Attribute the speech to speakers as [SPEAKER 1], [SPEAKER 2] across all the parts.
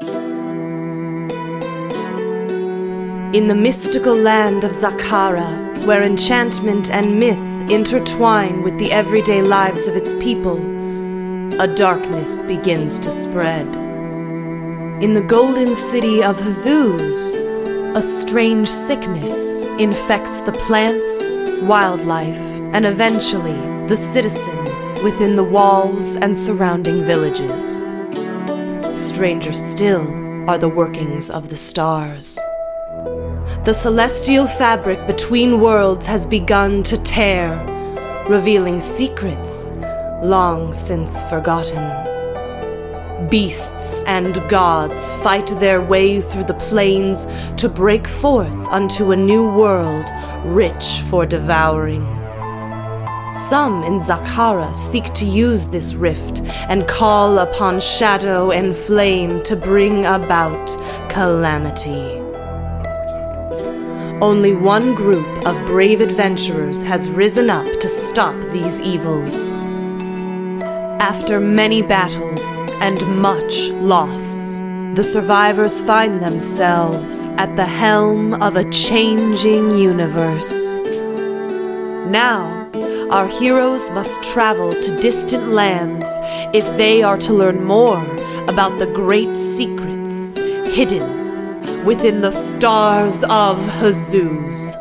[SPEAKER 1] In the mystical land of Zakhara, where enchantment and myth intertwine with the everyday lives of its people, a darkness begins to spread. In the golden city of Huzuz, a strange sickness infects the plants, wildlife, and eventually the citizens within the walls and surrounding villages. Stranger still are the workings of the stars. The celestial fabric between worlds has begun to tear, revealing secrets long since forgotten. Beasts and gods fight their way through the plains to break forth unto a new world rich for devouring. Some in Zakhara seek to use this rift and call upon shadow and flame to bring about calamity. Only one group of brave adventurers has risen up to stop these evils. After many battles and much loss, the survivors find themselves at the helm of a changing universe. Now, our heroes must travel to distant lands if they are to learn more about the great secrets hidden within the Stars of Huzuz.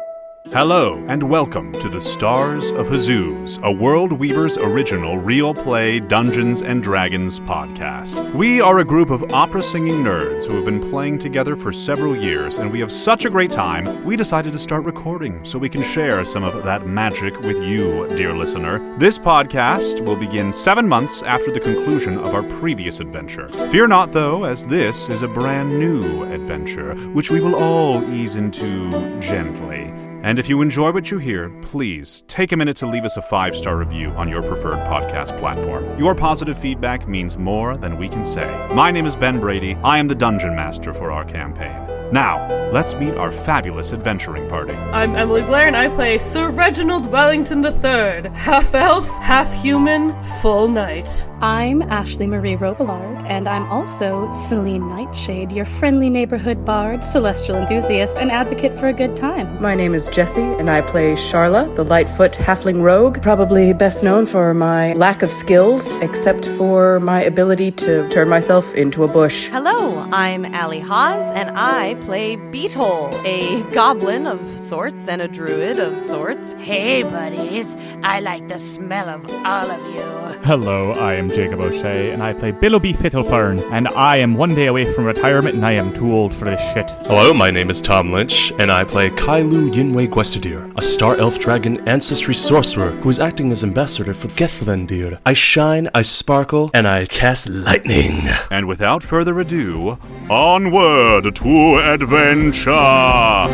[SPEAKER 2] Hello, and welcome to the Stars of Huzuz, a World Weavers original real play Dungeons & Dragons podcast. We are a group of opera-singing nerds who have been playing together for several years, and we have such a great time, we decided to start recording so we can share some of that magic with you, dear listener. This podcast will begin 7 months after the conclusion of our previous adventure. Fear not, though, as this is a brand new adventure, which we will all ease into gently. And if you enjoy what you hear, please take a minute to leave us a 5-star review on your preferred podcast platform. Your positive feedback means more than we can say. My name is Ben Brady. I am the Dungeon Master for our campaign. Now, let's meet our fabulous adventuring party.
[SPEAKER 3] I'm Emily Blair, and I play Sir Reginald Wellington III, half-elf, half-human, full knight.
[SPEAKER 4] I'm Ashley Marie Robillard, and I'm also Selene Nightshade, your friendly neighborhood bard, celestial enthusiast, and advocate for a good time.
[SPEAKER 5] My name is Jessie, and I play Charla, the Lightfoot halfling rogue, probably best known for my lack of skills, except for my ability to turn myself into a bush.
[SPEAKER 1] Hello, I'm Haas, and I play Beetle, a goblin of sorts and a druid of sorts.
[SPEAKER 6] Hey, buddies. I like the smell of all of you.
[SPEAKER 7] Hello, I am Jacob O'Shea, and I play Billoby Fiddlefern, and I am 1 day away from retirement, and I am too old for this shit.
[SPEAKER 8] Hello, my name is Tom Lynch, and I play Kailu Yinwei Gwestadir, a star elf dragon ancestry sorcerer who is acting as ambassador for Gethlandir. I shine, I sparkle, and I cast lightning.
[SPEAKER 2] And without further ado, onward to adventure!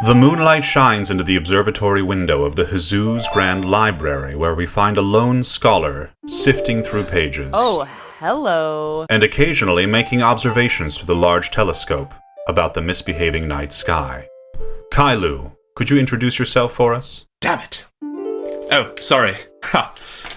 [SPEAKER 2] The moonlight shines into the observatory window of the Huzuz Grand Library, where we find a lone scholar sifting through pages.
[SPEAKER 1] Oh, hello.
[SPEAKER 2] And occasionally making observations through the large telescope about the misbehaving night sky. Kailu, could you introduce yourself for us?
[SPEAKER 8] Damn it. Oh, sorry. Ha.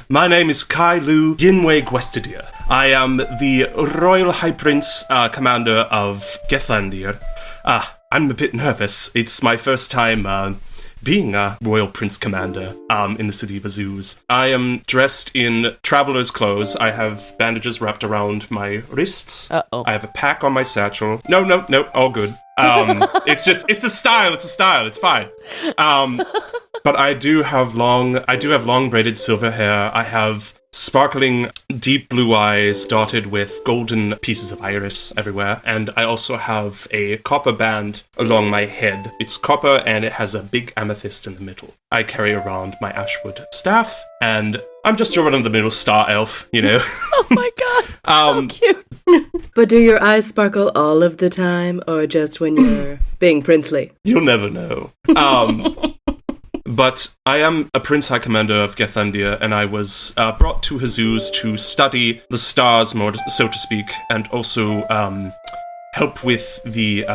[SPEAKER 8] My name is Kailu Yinwei Gwestadir. I am the Royal High Prince, commander of Gethlandir. I'm a bit nervous. It's my first time being a Royal Prince Commander in the city of Huzuz. I am dressed in traveler's clothes. I have bandages wrapped around my wrists.
[SPEAKER 1] Uh-oh.
[SPEAKER 8] I have a pack on my satchel. No, all good. It's a style. It's fine. But I do have long braided silver hair. I have sparkling deep blue eyes dotted with golden pieces of iris everywhere, and I also have a copper band along my head. It's copper and it has a big amethyst in the middle. I carry around my ashwood staff, and I'm just your run-of-the-middle star elf, you know.
[SPEAKER 1] Oh my god, so cute.
[SPEAKER 5] But do your eyes sparkle all of the time, or just when you're being princely?
[SPEAKER 8] You'll never know. but I am a Prince High Commander of Gethandia, and I was brought to Huzuz to study the stars, more so to speak, and also help with the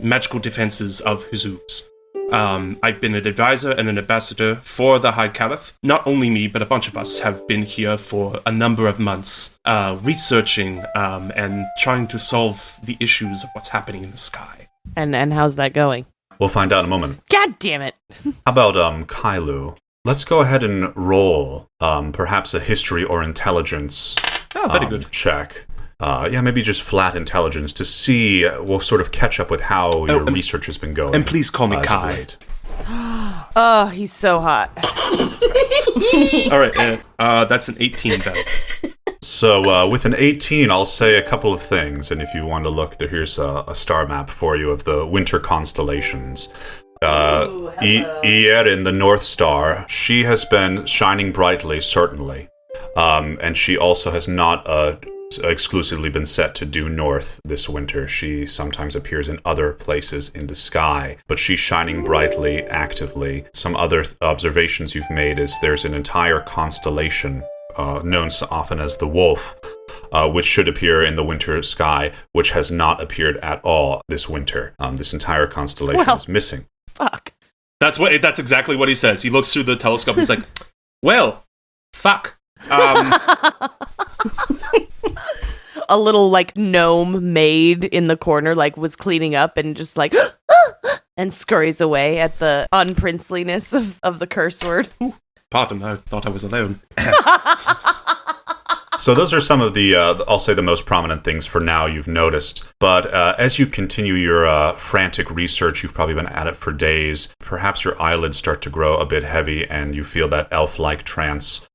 [SPEAKER 8] magical defenses of Huzuz. I've been an advisor and an ambassador for the High Caliph. Not only me, but a bunch of us have been here for a number of months, researching and trying to solve the issues of what's happening in the sky.
[SPEAKER 9] And how's that going?
[SPEAKER 2] We'll find out in a moment.
[SPEAKER 9] God damn it!
[SPEAKER 2] How about, Kailu? Let's go ahead and roll, perhaps a history or intelligence
[SPEAKER 8] very good.
[SPEAKER 2] check. Maybe just flat intelligence to see, we'll sort of catch up with how your research has been going.
[SPEAKER 8] And please call me Kai.
[SPEAKER 9] Oh, he's so hot. Jesus Christ.
[SPEAKER 8] All right, that's an 18 then.
[SPEAKER 2] So with an 18, I'll say a couple of things, and if you want to look, here's a star map for you of the winter constellations. Ierin, the North Star, she has been shining brightly, certainly. And she also has not exclusively been set to due north this winter. She sometimes appears in other places in the sky, but she's shining brightly, actively. Some other observations you've made is there's an entire constellation known so often as the Wolf, which should appear in the winter sky, which has not appeared at all this winter. This entire constellation is missing.
[SPEAKER 9] Fuck.
[SPEAKER 8] That's exactly what he says. He looks through the telescope and he's like, well, fuck.
[SPEAKER 9] A little, gnome maid in the corner, was cleaning up and just, and scurries away at the unprinceliness of the curse word.
[SPEAKER 8] Ooh, pardon, I thought I was alone.
[SPEAKER 2] So those are some of the, I'll say the most prominent things for now you've noticed. But as you continue your frantic research, you've probably been at it for days, perhaps your eyelids start to grow a bit heavy and you feel that elf-like trance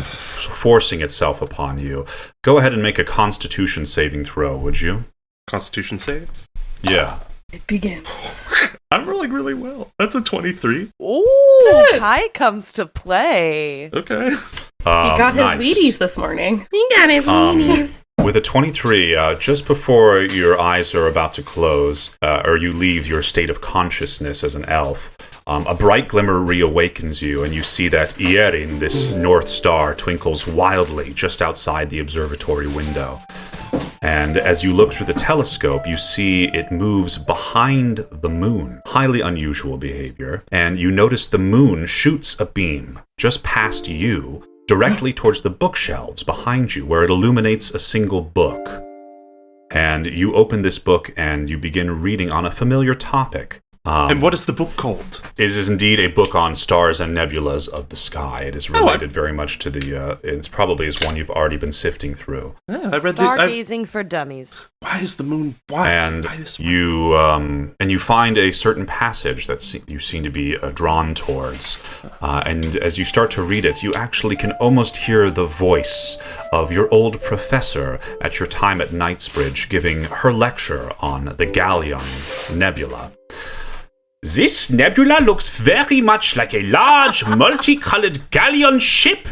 [SPEAKER 2] forcing itself upon you. Go ahead and make a Constitution saving throw, would you?
[SPEAKER 8] Constitution save?
[SPEAKER 2] Yeah.
[SPEAKER 3] It begins.
[SPEAKER 8] I'm rolling really well. That's a 23.
[SPEAKER 9] Ooh, Kai comes to play.
[SPEAKER 8] Okay.
[SPEAKER 3] He got his Wheaties this morning. He got his Wheaties.
[SPEAKER 2] With a 23, just before your eyes are about to close, or you leave your state of consciousness as an elf, a bright glimmer reawakens you, and you see that Ierin, this North Star, twinkles wildly just outside the observatory window. And as you look through the telescope, you see it moves behind the moon. Highly unusual behavior. And you notice the moon shoots a beam just past you, directly towards the bookshelves behind you, where it illuminates a single book. And you open this book and you begin reading on a familiar topic.
[SPEAKER 8] And what is the book called?
[SPEAKER 2] It is indeed a book on stars and nebulas of the sky. It is related very much to the, it probably is one you've already been sifting through.
[SPEAKER 8] Yeah, I read
[SPEAKER 9] Stargazing for dummies.
[SPEAKER 8] Why is the moon, why?
[SPEAKER 2] And you find a certain passage that you seem to be drawn towards. And as you start to read it, you actually can almost hear the voice of your old professor at your time at Knightsbridge giving her lecture on the Galleon Nebula. This nebula looks very much like a large, multicolored galleon ship.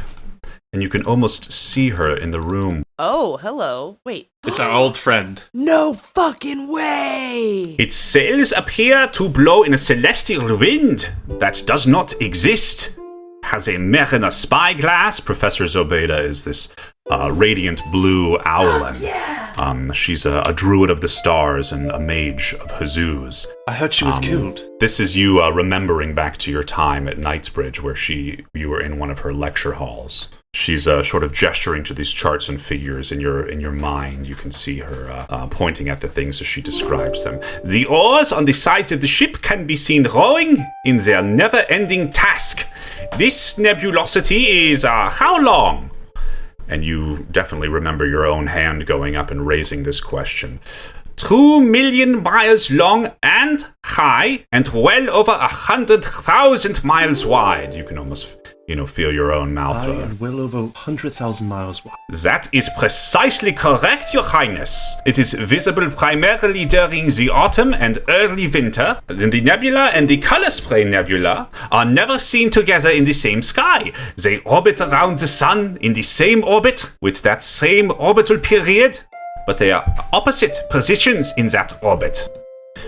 [SPEAKER 2] And you can almost see her in the room.
[SPEAKER 9] Oh, hello. Wait.
[SPEAKER 8] It's our old friend.
[SPEAKER 9] No fucking way!
[SPEAKER 2] Its sails appear to blow in a celestial wind that does not exist. Has a Mariner spyglass. Professor Zobeda is this radiant blue owlin. She's a druid of the stars and a mage of Huzuz.
[SPEAKER 8] I heard she was killed.
[SPEAKER 2] This is you remembering back to your time at Knightsbridge, where you were in one of her lecture halls. She's sort of gesturing to these charts and figures in your mind. You can see her pointing at the things as she describes them. The oars on the sides of the ship can be seen rowing in their never-ending task. This nebulosity is how long? And you definitely remember your own hand going up and raising this question. 2 million miles long and high, and well over 100,000 miles wide. You can almost, feel your own mouth.
[SPEAKER 8] High and well over 100,000 miles wide.
[SPEAKER 2] That is precisely correct, Your Highness. It is visible primarily during the autumn and early winter. The nebula and the Color Spray Nebula are never seen together in the same sky. They orbit around the sun in the same orbit with that same orbital period, but they are opposite positions in that orbit.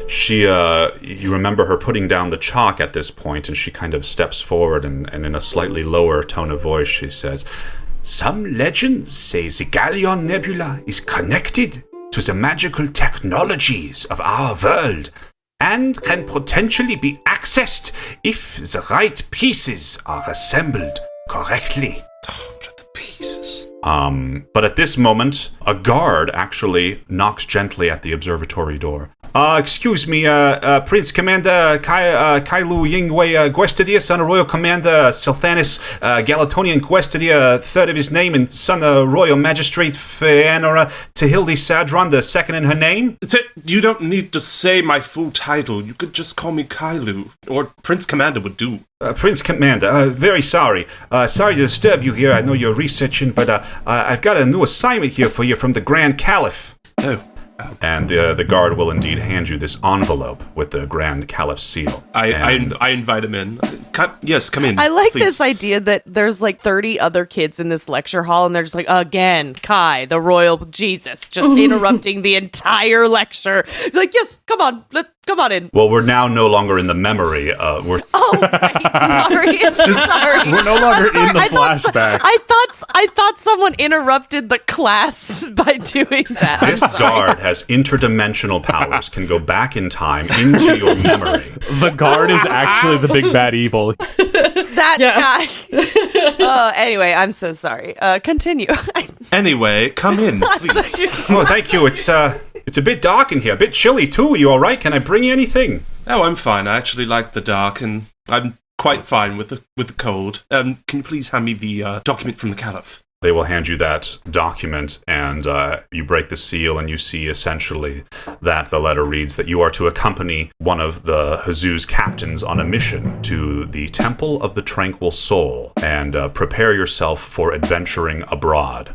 [SPEAKER 2] you remember her putting down the chalk at this point, and she kind of steps forward and in a slightly lower tone of voice, she says, "Some legends say the Galleon Nebula is connected to the magical technologies of our world and can potentially be accessed if the right pieces are assembled correctly."
[SPEAKER 8] The pieces.
[SPEAKER 2] But at this moment, a guard actually knocks gently at the observatory door. Excuse me, Prince Commander Kailu Yingwei Guestidia, son of Royal Commander Silthanis Galatonian Guestidia, third of his name, and son of Royal Magistrate Feanora Tehildi Sadron, the second in her name?
[SPEAKER 8] You don't need to say my full title. You could just call me Kailu, or Prince Commander would do.
[SPEAKER 2] Prince Commander, very sorry. Sorry to disturb you here. I know you're researching, but I've got a new assignment here for you from the Grand Caliph.
[SPEAKER 8] Oh.
[SPEAKER 2] And the guard will indeed hand you this envelope with the Grand Caliph's seal.
[SPEAKER 8] I invite him in. Yes, come in.
[SPEAKER 9] I like
[SPEAKER 8] please.
[SPEAKER 9] this idea that there's like 30 other kids in this lecture hall, and they're just like, again, Kai, the royal Jesus, just interrupting the entire lecture. Like, yes, come on in.
[SPEAKER 2] Well, we're now no longer in the memory.
[SPEAKER 9] Oh, right. Sorry.
[SPEAKER 7] We're no longer in the flashback.
[SPEAKER 9] I thought someone interrupted the class by doing that.
[SPEAKER 2] This guard has interdimensional powers, can go back in time into your memory.
[SPEAKER 7] The guard is actually the big bad evil.
[SPEAKER 9] Guy. Anyway, I'm so sorry. Continue.
[SPEAKER 8] Anyway, come in, please.
[SPEAKER 2] Oh, thank you. It's a bit dark in here, a bit chilly too. You all right? Can I bring you anything?
[SPEAKER 8] Oh, I'm fine. I actually like the dark, and I'm quite fine with the cold. Can you please hand me the document from the Caliph?
[SPEAKER 2] They will hand you that document, and you break the seal, and you see essentially that the letter reads that you are to accompany one of the Huzuz captains on a mission to the Temple of the Tranquil Soul, and prepare yourself for adventuring abroad.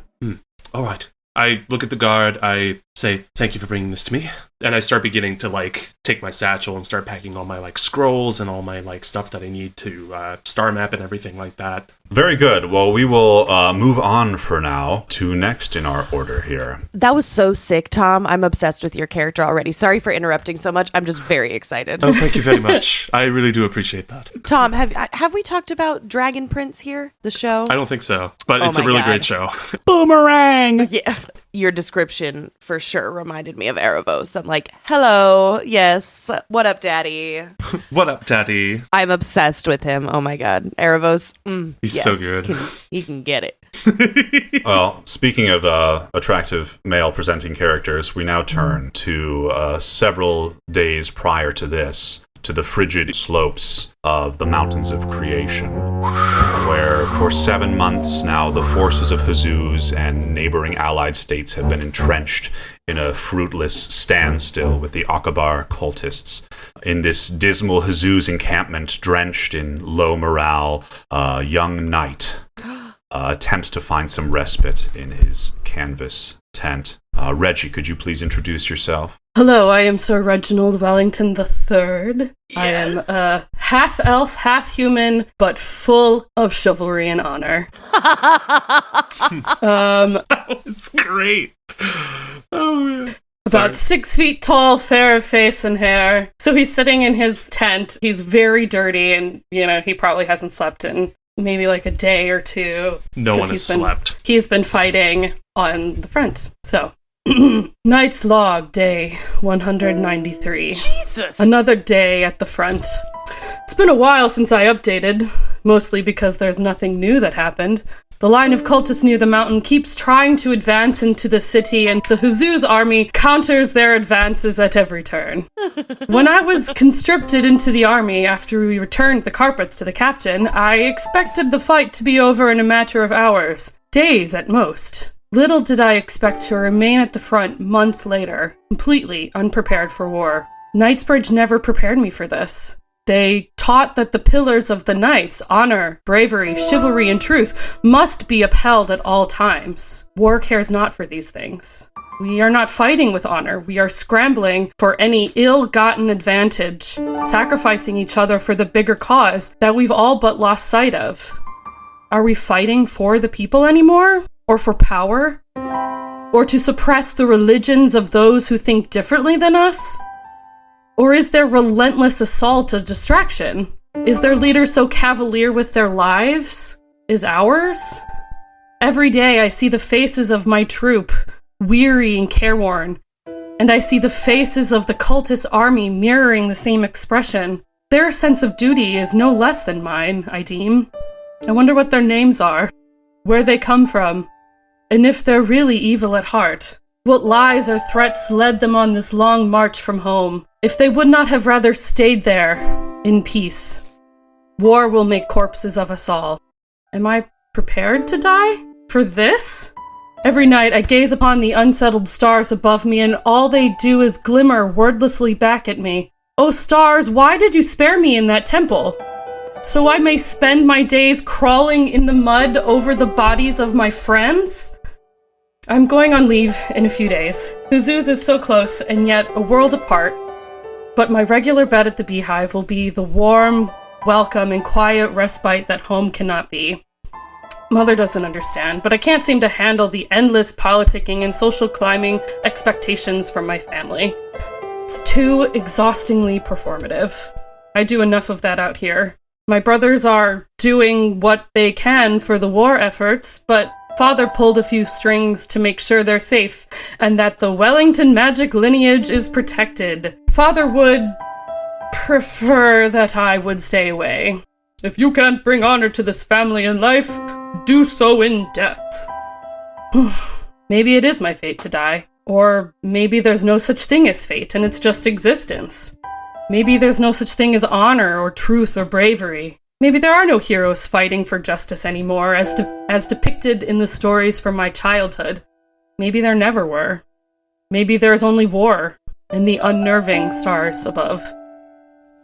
[SPEAKER 8] All right. I look at the guard, I say, "Thank you for bringing this to me." And I start beginning to, take my satchel and start packing all my, scrolls and all my, stuff that I need to star map and everything like that.
[SPEAKER 2] Very good. Well, we will move on for now to next in our order here.
[SPEAKER 9] That was so sick, Tom. I'm obsessed with your character already. Sorry for interrupting so much. I'm just very excited.
[SPEAKER 8] Oh, thank you very much. I really do appreciate that.
[SPEAKER 9] Tom, have we talked about Dragon Prince here, the show?
[SPEAKER 8] I don't think so, but it's a really great show.
[SPEAKER 7] Boomerang!
[SPEAKER 9] Yeah. Your description for sure reminded me of Erebos. I'm like, hello, yes, what up, daddy?
[SPEAKER 8] What up, daddy?
[SPEAKER 9] I'm obsessed with him. Oh my god, Erebos.
[SPEAKER 8] He's
[SPEAKER 9] yes,
[SPEAKER 8] so good.
[SPEAKER 9] He can get it.
[SPEAKER 2] Well, speaking of attractive male-presenting characters, we now turn to several days prior to this, to the frigid slopes of the Mountains of Creation, where for 7 months now the forces of Huzuz and neighboring allied states have been entrenched in a fruitless standstill with the Akabar cultists. In this dismal Huzuz encampment, drenched in low morale, a young knight attempts to find some respite in his canvas tent. Reggie, could you please introduce yourself?
[SPEAKER 3] Hello, I am Sir Reginald Wellington III. Yes. I am half elf, half human, but full of chivalry and honor.
[SPEAKER 8] It's great. Oh, man.
[SPEAKER 3] About 6 feet tall, fair of face and hair. So he's sitting in his tent. He's very dirty, and, he probably hasn't slept in maybe a day or two.
[SPEAKER 8] No one has slept.
[SPEAKER 3] He's been fighting on the front, so... Knight's Log, day 193.
[SPEAKER 9] Jesus!
[SPEAKER 3] Another day at the front. It's been a while since I updated, mostly because there's nothing new that happened. The line of cultists near the mountain keeps trying to advance into the city, and the Huzuz army counters their advances at every turn. When I was conscripted into the army after we returned the carpets to the captain, I expected the fight to be over in a matter of hours, days at most. Little did I expect to remain at the front months later, completely unprepared for war. Knightsbridge never prepared me for this. They taught that the pillars of the knights, honor, bravery, chivalry, and truth, must be upheld at all times. War cares not for these things. We are not fighting with honor. We are scrambling for any ill-gotten advantage, sacrificing each other for the bigger cause that we've all but lost sight of. Are we fighting for the people anymore? Or for power? Or to suppress the religions of those who think differently than us? Or is their relentless assault a distraction? Is their leader so cavalier with their lives? Is ours? Every day I see the faces of my troop, weary and careworn, and I see the faces of the cultist army mirroring the same expression. Their sense of duty is no less than mine, I deem. I wonder what their names are, where they come from, and if they're really evil at heart. What lies or threats led them on this long march from home, if they would not have rather stayed there, in peace. War will make corpses of us all. Am I prepared to die? For this? Every night I gaze upon the unsettled stars above me, and all they do is glimmer wordlessly back at me. Oh stars, why did you spare me in that temple? So I may spend my days crawling in the mud over the bodies of my friends? I'm going on leave in a few days. Huzuz is so close, and yet a world apart. But my regular bed at the beehive will be the warm, welcome, and quiet respite that home cannot be. Mother doesn't understand, but I can't seem to handle the endless politicking and social climbing expectations from my family. It's too exhaustingly performative. I do enough of that out here. My brothers are doing what they can for the war efforts, but Father pulled a few strings to make sure they're safe, and that the Wellington magic lineage is protected. Father would prefer that I would stay away. If you can't bring honor to this family in life, do so in death. Maybe it is my fate to die. Or maybe there's no such thing as fate, and it's just existence. Maybe there's no such thing as honor, or truth, or bravery. Maybe there are no heroes fighting for justice anymore, as depicted in the stories from my childhood. Maybe there never were. Maybe there's only war, and the unnerving stars above.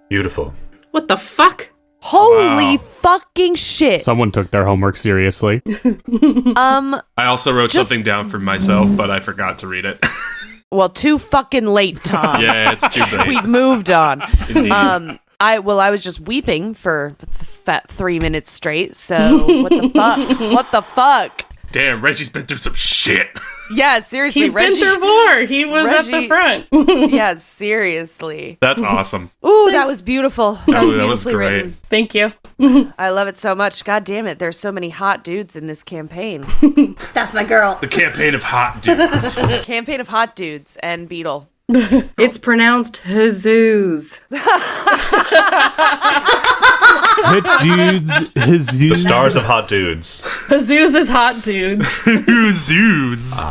[SPEAKER 2] Beautiful.
[SPEAKER 5] What the fuck?
[SPEAKER 9] Holy fucking shit.
[SPEAKER 7] Someone took their homework seriously.
[SPEAKER 8] I also wrote something down for myself, but I forgot to read it.
[SPEAKER 9] Well, too fucking late, Tom.
[SPEAKER 8] Yeah, it's too late.
[SPEAKER 9] We've moved on.
[SPEAKER 8] Indeed.
[SPEAKER 9] I was just weeping for that 3 minutes straight, so what the fuck? What the fuck?
[SPEAKER 8] Damn, Reggie's been through some shit.
[SPEAKER 9] Yeah, seriously,
[SPEAKER 3] He's been through war. He was at the front.
[SPEAKER 9] Yeah, seriously.
[SPEAKER 8] That's awesome.
[SPEAKER 9] Ooh, that was beautiful. That was
[SPEAKER 8] That was
[SPEAKER 9] beautifully
[SPEAKER 8] great.
[SPEAKER 9] written.
[SPEAKER 3] Thank you.
[SPEAKER 9] I love it so much. God damn it, there's so many hot dudes in this campaign.
[SPEAKER 10] That's my girl.
[SPEAKER 8] The campaign of hot dudes.
[SPEAKER 9] Campaign of hot dudes and Beetle.
[SPEAKER 5] It's pronounced Huzuz.
[SPEAKER 7] Hit dudes, his
[SPEAKER 2] The
[SPEAKER 7] dudes.
[SPEAKER 2] Stars of Hot Dudes.
[SPEAKER 3] Huzuz is hot dudes.
[SPEAKER 8] Huzuz.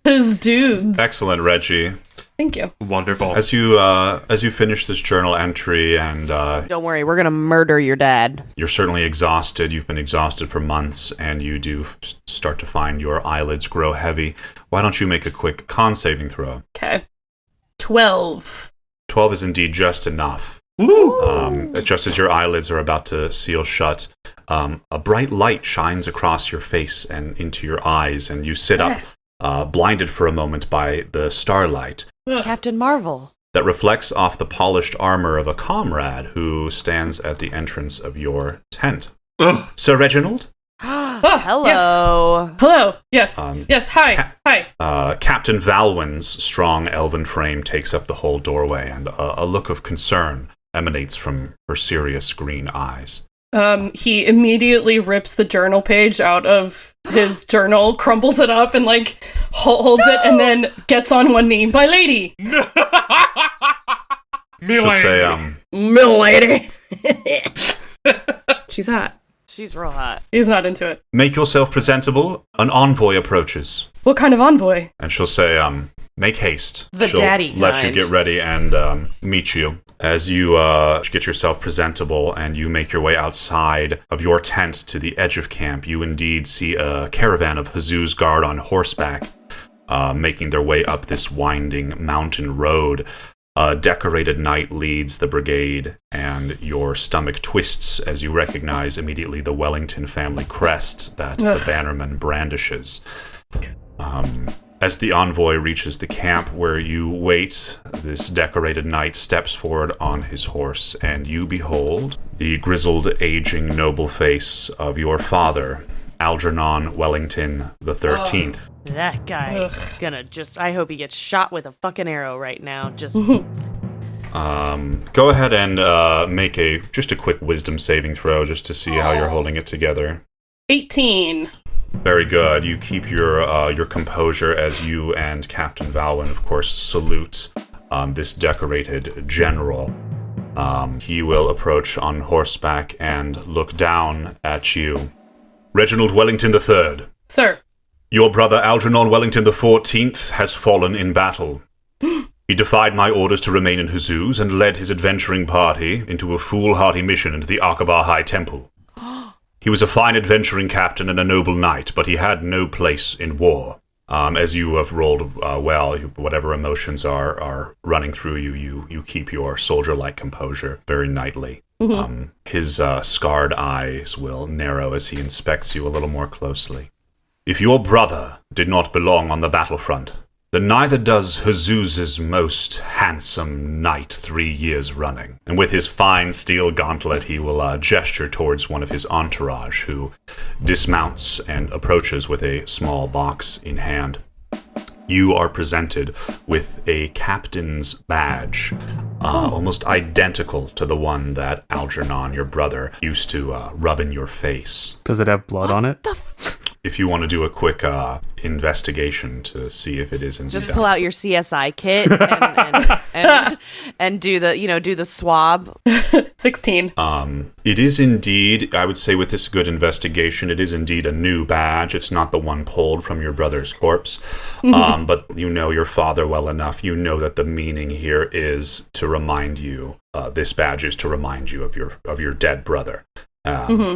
[SPEAKER 3] His dudes.
[SPEAKER 2] Excellent, Reggie.
[SPEAKER 3] Thank you.
[SPEAKER 8] Wonderful.
[SPEAKER 2] As you finish this journal entry, and
[SPEAKER 9] Don't worry, we're gonna murder your dad.
[SPEAKER 2] you're certainly exhausted. You've been exhausted for months, and you do start to find your eyelids grow heavy. Why don't you make a quick con saving throw?
[SPEAKER 3] Okay. 12.
[SPEAKER 2] 12 is indeed just enough. Just as your eyelids are about to seal shut, a bright light shines across your face and into your eyes, and you sit up, blinded for a moment by the starlight
[SPEAKER 9] It's Captain Marvel.
[SPEAKER 2] that reflects off the polished armor of a comrade who stands at the entrance of your tent.
[SPEAKER 8] Ugh.
[SPEAKER 2] Sir Reginald?
[SPEAKER 9] Hello.
[SPEAKER 3] Yes. Hello. Yes. Yes. Hi. Hi.
[SPEAKER 2] Captain Valwyn's strong elven frame takes up the whole doorway, and a look of concern emanates from her serious green eyes.
[SPEAKER 3] He immediately rips the journal page out of his journal, crumbles it up, and holds it, and then gets on one knee. My lady.
[SPEAKER 2] She'll say,
[SPEAKER 5] Milady. She's hot.
[SPEAKER 9] She's real hot.
[SPEAKER 3] He's not into it.
[SPEAKER 2] make yourself presentable. An envoy approaches.
[SPEAKER 3] What kind of envoy?
[SPEAKER 2] And she'll say, make haste.
[SPEAKER 9] The
[SPEAKER 2] She'll
[SPEAKER 9] daddy
[SPEAKER 2] let you
[SPEAKER 9] kind.
[SPEAKER 2] get ready and meet you. As you get yourself presentable and you make your way outside of your tent to the edge of camp, you indeed see a caravan of Huzuz guard on horseback making their way up this winding mountain road. A decorated knight leads the brigade, and your stomach twists as you recognize immediately the Wellington family crest that the bannerman brandishes. As the envoy reaches the camp where you wait, this decorated knight steps forward on his horse, and you behold the grizzled, aging, noble face of your father, Algernon Wellington the 13th.
[SPEAKER 9] That guy gonna I hope he gets shot with a fucking arrow right now. Just
[SPEAKER 2] Go ahead and make just a quick wisdom saving throw just to see how you're holding it together.
[SPEAKER 3] 18.
[SPEAKER 2] Very good. You keep your composure as you and Captain Valwyn, of course, salute this decorated general. He will approach on horseback and look down at you. Reginald Wellington III.
[SPEAKER 3] Sir.
[SPEAKER 2] Your brother Algernon Wellington XIV has fallen in battle. He defied my orders to remain in Huzuz and led his adventuring party into a foolhardy mission into the Aqabar High Temple. He was a fine adventuring captain and a noble knight, but he had no place in war. As you have rolled well, whatever emotions are running through you, you keep your soldier-like composure very knightly. Mm-hmm. His scarred eyes will narrow as he inspects you a little more closely. If your brother did not belong on the battlefront, then neither does Huzuz's most handsome knight 3 years running. And with his fine steel gauntlet, he will gesture towards one of his entourage, who dismounts and approaches with a small box in hand. You are presented with a captain's badge, almost identical to the one that Algernon, your brother, used to rub in your face.
[SPEAKER 7] Does it have blood on it?
[SPEAKER 2] If you want to do a quick investigation to see if it is indeed.
[SPEAKER 9] Just pull out your CSI kit and do the swab.
[SPEAKER 3] 16.
[SPEAKER 2] It is indeed, I would say with this good investigation, it is indeed a new badge. It's not the one pulled from your brother's corpse. But you know your father well enough. You know that the meaning here is to remind you, this badge is to remind you of your dead brother.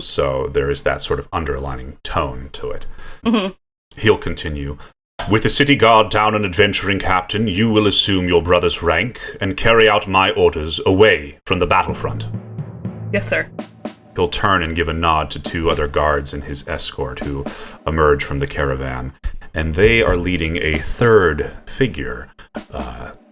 [SPEAKER 2] So there is that sort of underlining tone to it. Mm-hmm. He'll continue. With the city guard down and adventuring captain, you will assume your brother's rank and carry out my orders away from the battlefront.
[SPEAKER 3] Yes, sir.
[SPEAKER 2] He'll turn and give a nod to 2 other guards in his escort who emerge from the caravan, and they are leading a 3rd figure.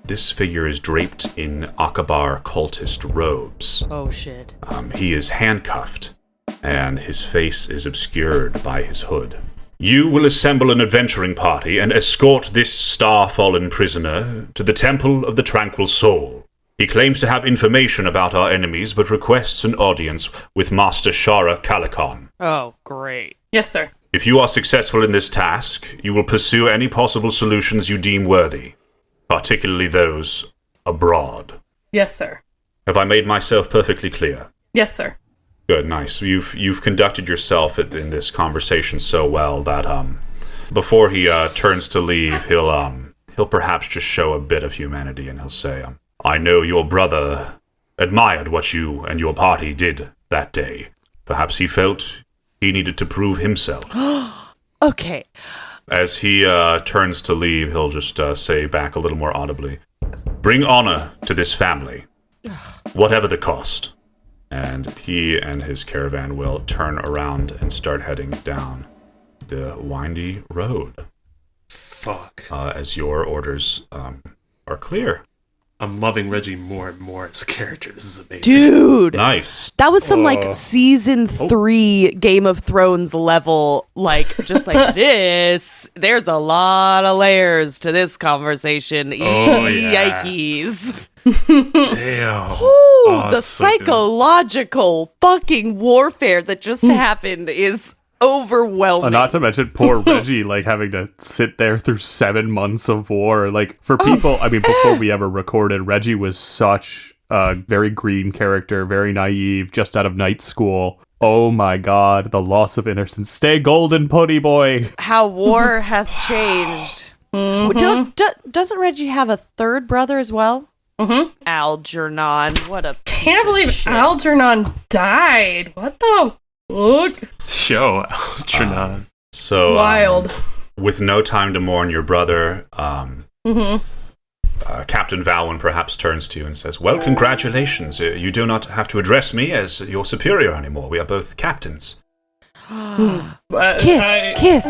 [SPEAKER 2] This figure is draped in Aqabar cultist robes.
[SPEAKER 9] Oh, shit.
[SPEAKER 2] He is handcuffed, and his face is obscured by his hood. You will assemble an adventuring party and escort this star-fallen prisoner to the Temple of the Tranquil Soul. He claims to have information about our enemies, but requests an audience with Master Shara Calicon.
[SPEAKER 9] Oh, great.
[SPEAKER 3] Yes, sir.
[SPEAKER 2] If you are successful in this task, you will pursue any possible solutions you deem worthy, particularly those abroad.
[SPEAKER 3] Yes, sir.
[SPEAKER 2] Have I made myself perfectly clear?
[SPEAKER 3] Yes, sir.
[SPEAKER 2] Good, nice. You've conducted yourself in this conversation so well that before he turns to leave, he'll perhaps just show a bit of humanity, and he'll say, I know your brother admired what you and your party did that day. Perhaps he felt he needed to prove himself.
[SPEAKER 9] Okay.
[SPEAKER 2] As he turns to leave, he'll just say back a little more audibly, bring honor to this family, whatever the cost. And he and his caravan will turn around and start heading down the windy road.
[SPEAKER 8] Fuck.
[SPEAKER 2] As your orders are clear.
[SPEAKER 8] I'm loving Reggie more and more as a character. This is amazing.
[SPEAKER 9] Dude.
[SPEAKER 2] Nice.
[SPEAKER 9] That was some season 3 Game of Thrones level, just like this. There's a lot of layers to this conversation.
[SPEAKER 8] Oh, yeah.
[SPEAKER 9] Yikes.
[SPEAKER 8] Damn.
[SPEAKER 9] The psychological fucking warfare that just happened is overwhelming.
[SPEAKER 7] Not to mention poor Reggie, having to sit there through 7 months of war. For people, before we ever recorded, Reggie was such a very green character, very naive, just out of night school. Oh my god, the loss of innocence. Stay golden, putty boy.
[SPEAKER 9] How war hath changed. Mm-hmm. Doesn't Reggie have a 3rd brother as well? Mm-hmm. Algernon. What a
[SPEAKER 3] can't believe
[SPEAKER 9] shit.
[SPEAKER 3] Algernon died. What the fuck?
[SPEAKER 8] Yo, Algernon.
[SPEAKER 2] So
[SPEAKER 3] wild.
[SPEAKER 2] With no time to mourn your brother, Captain Valwyn perhaps turns to you and says, well, congratulations. You do not have to address me as your superior anymore. We are both captains.
[SPEAKER 9] Kiss.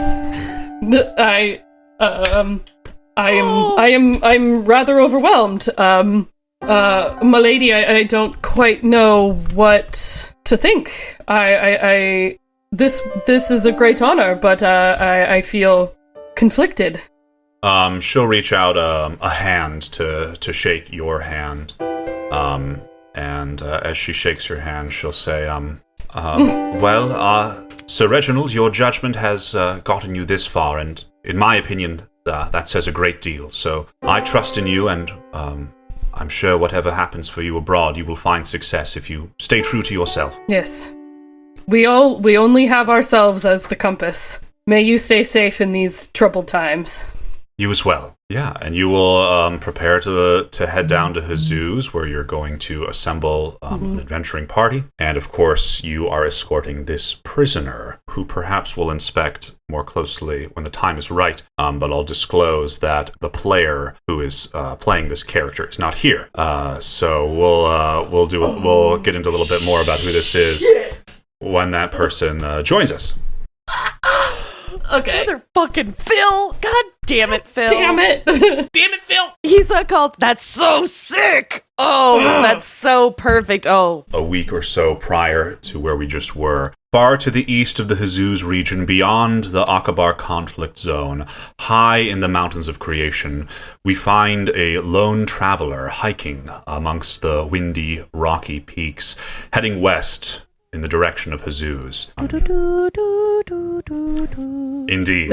[SPEAKER 3] I'm rather overwhelmed. Milady, I don't quite know what to think. This is a great honor, but I feel conflicted.
[SPEAKER 2] She'll reach out a hand to shake your hand. And as she shakes your hand, she'll say, Sir Reginald, your judgment has gotten you this far, and in my opinion, that says a great deal. So I trust in you, and I'm sure whatever happens for you abroad, you will find success if you stay true to yourself.
[SPEAKER 3] Yes. We only have ourselves as the compass. May you stay safe in these troubled times.
[SPEAKER 2] You as well. Yeah, and you will prepare to head down to Huzuz, where you're going to assemble an adventuring party. And of course, you are escorting this prisoner, who perhaps will inspect more closely when the time is right. But I'll disclose that the player who is playing this character is not here. So we'll get into a little bit more about who this is when that person joins us.
[SPEAKER 9] Okay. Motherfucking Phil! God damn it, Phil!
[SPEAKER 3] Damn it!
[SPEAKER 8] Damn it, Phil!
[SPEAKER 9] He's a cult. That's so sick! Oh, that's so perfect. Oh.
[SPEAKER 2] A week or so prior to where we just were, far to the east of the Huzuz region, beyond the Akabar conflict zone, high in the mountains of creation, we find a lone traveler hiking amongst the windy, rocky peaks, heading west in the direction of Huzuz. Indeed.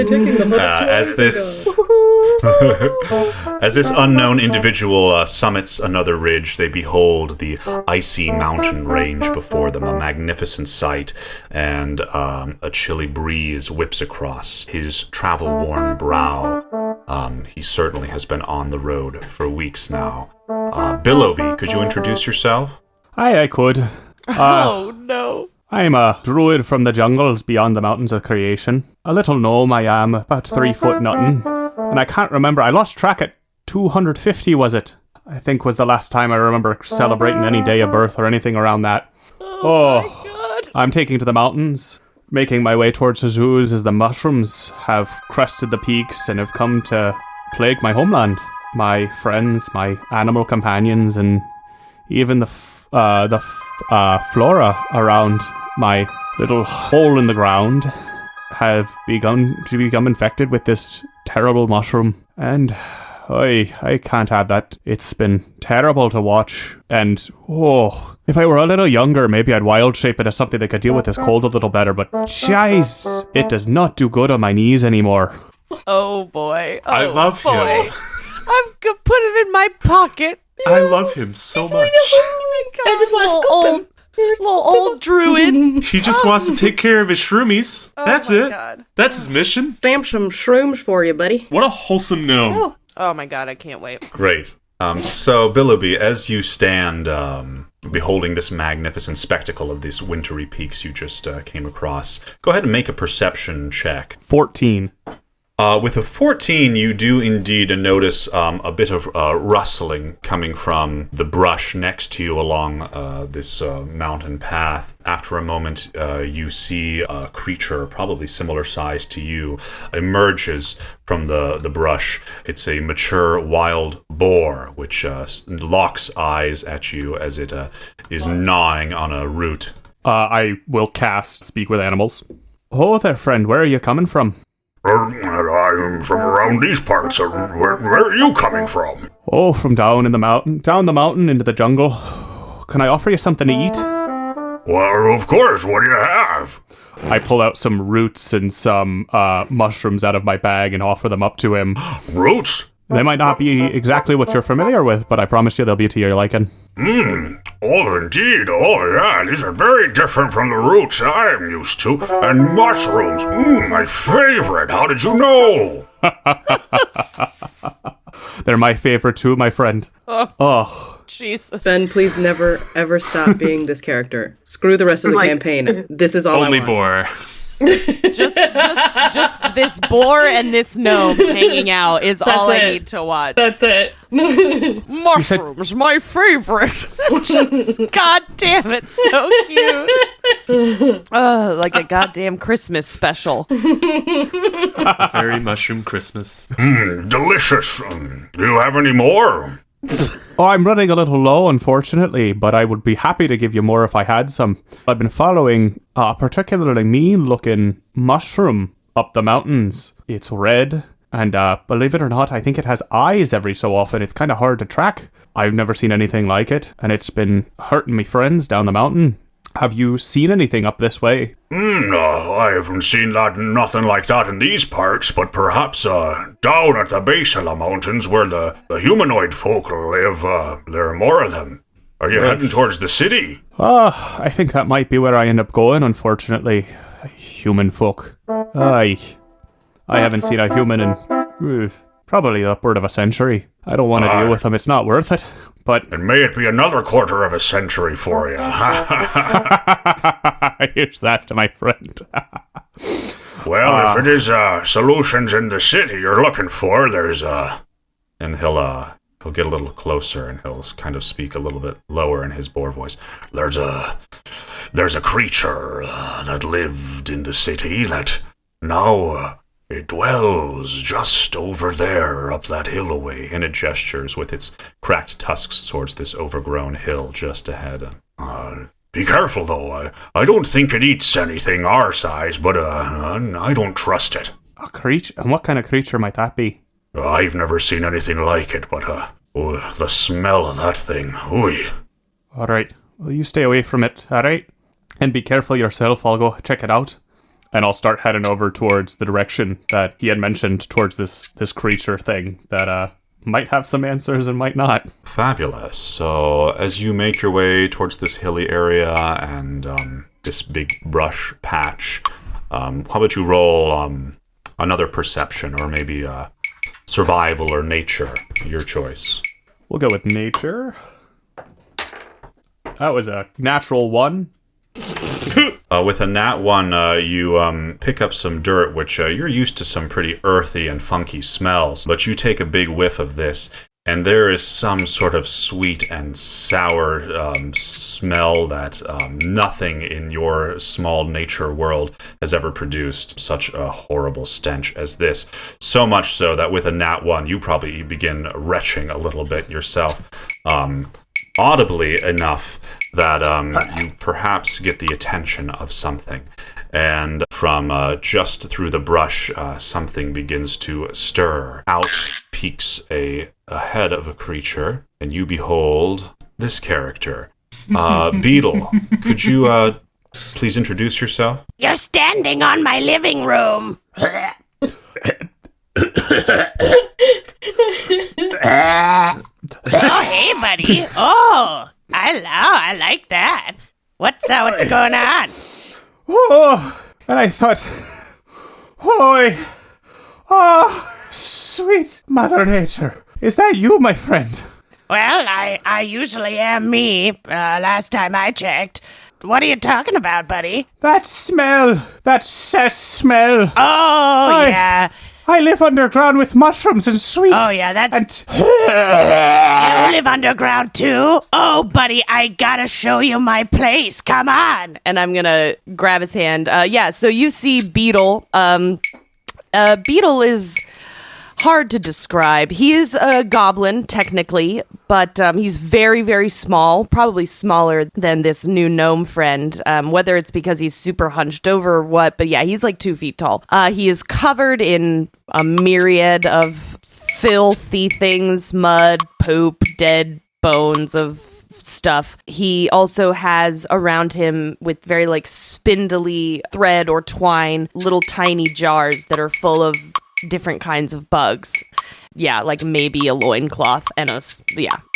[SPEAKER 2] As this unknown individual summits another ridge, they behold the icy mountain range before them, a magnificent sight, and a chilly breeze whips across his travel-worn brow. He certainly has been on the road for weeks now. Billowby, could you introduce yourself?
[SPEAKER 7] Aye, I could.
[SPEAKER 9] Oh, no.
[SPEAKER 7] I'm a druid from the jungles beyond the mountains of creation. A little gnome I am, about 3 foot nothing. And I can't remember, I lost track at 250, was it? I think was the last time I remember celebrating any day of birth or anything around that.
[SPEAKER 9] Oh my God.
[SPEAKER 7] I'm taking to the mountains, making my way towards Huzuz as the mushrooms have crested the peaks and have come to plague my homeland. My friends, my animal companions, and even the flora around my little hole in the ground have begun to become infected with this terrible mushroom. And I can't have that. It's been terrible to watch. And, if I were a little younger, maybe I'd wild shape it as something that could deal with this cold a little better. But, jeez, it does not do good on my knees anymore.
[SPEAKER 9] Oh, boy. Oh,
[SPEAKER 8] I love him.
[SPEAKER 9] I'm gonna put him in my pocket.
[SPEAKER 8] I love him so much.
[SPEAKER 9] I just want to scoop him. Little old druid.
[SPEAKER 8] He just wants to take care of his shroomies. That's it.
[SPEAKER 9] God.
[SPEAKER 8] That's his mission.
[SPEAKER 5] Stamp some shrooms for you, buddy.
[SPEAKER 8] What a wholesome gnome.
[SPEAKER 9] Oh my God, I can't wait.
[SPEAKER 2] Great. So, Billowby, as you stand beholding this magnificent spectacle of these wintry peaks you just came across, go ahead and make a perception check.
[SPEAKER 7] 14.
[SPEAKER 2] With a 14, you do indeed notice a bit of rustling coming from the brush next to you along this mountain path. After a moment, you see a creature, probably similar size to you, emerges from the brush. It's a mature wild boar, which locks eyes at you as it is gnawing on a root.
[SPEAKER 7] I will cast Speak with Animals. Oh there, friend, where are you coming from?
[SPEAKER 10] I'm from around these parts. Where are you coming from?
[SPEAKER 7] Oh, from down the mountain into the jungle. Can I offer you something to eat?
[SPEAKER 10] Well, of course. What do you have?
[SPEAKER 7] I pull out some roots and some mushrooms out of my bag and offer them up to him.
[SPEAKER 10] Roots?
[SPEAKER 7] They might not be exactly what you're familiar with, but I promise you they'll be to your liking.
[SPEAKER 10] Oh, indeed. Oh, yeah, these are very different from the roots I'm used to. And mushrooms, my favorite. How did you know?
[SPEAKER 7] They're my favorite too, my friend.
[SPEAKER 9] Oh. Jesus.
[SPEAKER 5] Ben, please never, ever stop being this character. Screw the rest of the campaign. This is all
[SPEAKER 8] Only
[SPEAKER 5] I want.
[SPEAKER 8] boar.
[SPEAKER 9] just this boar and this gnome hanging out is all I need to watch.
[SPEAKER 3] That's it.
[SPEAKER 9] Mushrooms, my favorite. Just, God damn it, so cute. Like a goddamn Christmas special.
[SPEAKER 8] Very mushroom Christmas.
[SPEAKER 10] Delicious. Do you have any more?
[SPEAKER 7] Oh, I'm running a little low, unfortunately, but I would be happy to give you more if I had some. I've been following a particularly mean-looking mushroom up the mountains. It's red, and believe it or not, I think it has eyes every so often. It's kind of hard to track. I've never seen anything like it, and it's been hurting me friends down the mountain. Have you seen anything up this way?
[SPEAKER 10] No, I haven't seen nothing like that in these parts, but perhaps down at the base of the mountains where the humanoid folk live, there are more of them. Are you heading towards the city?
[SPEAKER 7] I think that might be where I end up going, unfortunately. Human folk. I haven't seen a human in probably upward of a century. I don't want to deal with them, it's not worth it. But
[SPEAKER 10] and may it be another quarter of a century for you.
[SPEAKER 7] Here's that to my friend.
[SPEAKER 10] Well, if it is solutions in the city you're looking for, there's
[SPEAKER 8] And he'll get a little closer and he'll kind of speak a little bit lower in his boar voice.
[SPEAKER 10] There's a creature that lived in the city that now it dwells just over there up that hill away.
[SPEAKER 8] And it gestures with its cracked tusks towards this overgrown hill just ahead.
[SPEAKER 10] Be careful, though. I don't think it eats anything our size, but I don't trust it.
[SPEAKER 7] A creature? And what kind of creature might that be?
[SPEAKER 10] I've never seen anything like it, but the smell of that thing. Ooh.
[SPEAKER 7] All right. Well, you stay away from it, all right? And be careful yourself. I'll go check it out. And I'll start heading over towards the direction that he had mentioned, towards this creature thing that might have some answers and might not.
[SPEAKER 8] Fabulous. So as you make your way towards this hilly area and this big brush patch, how about you roll another perception or maybe survival or nature, your choice.
[SPEAKER 7] We'll go with nature. That was a natural 1.
[SPEAKER 8] With a nat 1, you pick up some dirt, which you're used to some pretty earthy and funky smells, but you take a big whiff of this, and there is some sort of sweet and sour smell that nothing in your small nature world has ever produced such a horrible stench as this. So much so that with a nat 1, you probably begin retching a little bit yourself. Audibly enough that you perhaps get the attention of something. And from just through the brush, something begins to stir. Out peeks a head of a creature, and you behold this character. Beetle, could you please introduce yourself?
[SPEAKER 6] You're standing on my living room. Oh, hey, buddy. Oh, I like that. What's going on?
[SPEAKER 7] Oh, and I thought, sweet Mother Nature. Is that you, my friend?
[SPEAKER 6] Well, I usually am me, last time I checked. What are you talking about, buddy?
[SPEAKER 7] That smell. That cess smell.
[SPEAKER 6] Oh, yeah.
[SPEAKER 7] I live underground with mushrooms and sweets.
[SPEAKER 6] Oh, yeah, that's... You live underground, too? Oh, buddy, I gotta show you my place. Come on.
[SPEAKER 9] And I'm gonna grab his hand. So you see Beetle. Beetle is hard to describe. He is a goblin, technically, but he's very, very small, probably smaller than this new gnome friend, whether it's because he's super hunched over or what, but yeah, he's like 2 feet tall. He is covered in a myriad of filthy things, mud, poop, dead bones of stuff. He also has around him, with very like spindly thread or twine, little tiny jars that are full of different kinds of bugs. Yeah, like maybe a loincloth and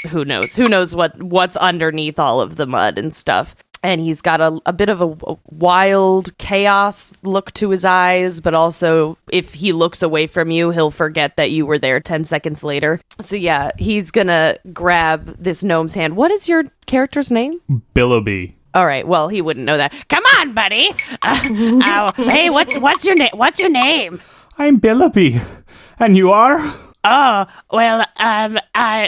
[SPEAKER 9] who knows what's underneath all of the mud and stuff. And he's got a bit of a wild chaos look to his eyes, but also if he looks away from you, he'll forget that you were there 10 seconds later. So yeah, he's gonna grab this gnome's hand. What is your character's name?
[SPEAKER 7] Billowby.
[SPEAKER 9] All right, well, he wouldn't know that.
[SPEAKER 6] Come on, buddy. Hey, what's your name? What's your name?
[SPEAKER 7] I'm Billowby. And you are?
[SPEAKER 6] Oh, well,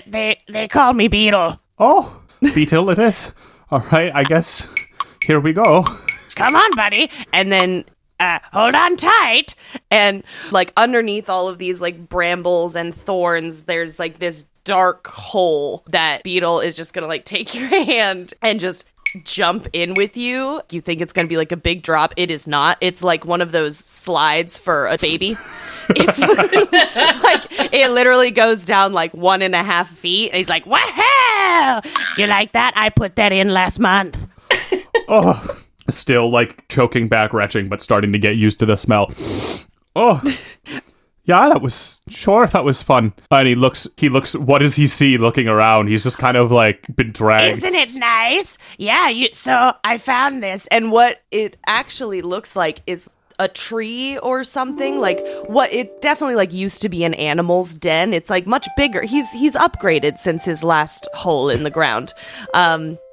[SPEAKER 6] they call me Beetle.
[SPEAKER 7] Oh, Beetle it is. All right, I guess here we go.
[SPEAKER 6] Come on, buddy.
[SPEAKER 9] And then hold on tight. And like underneath all of these like brambles and thorns, there's like this dark hole that Beetle is just gonna like take your hand and just jump in with you. You think it's going to be like a big drop. It is not. It's like one of those slides for a baby. It's like it literally goes down like 1.5 feet. And he's like, wow!
[SPEAKER 6] You like that? I put that in last month.
[SPEAKER 7] Oh, still like choking back, retching, but starting to get used to the smell. Oh, yeah, that was fun. And he looks, what does he see looking around? He's just kind of like been dragged.
[SPEAKER 6] Isn't it nice? Yeah, so I found this.
[SPEAKER 9] And what it actually looks like is a tree or something. Like what it definitely like used to be an animal's den. It's like much bigger. He's upgraded since his last hole in the ground.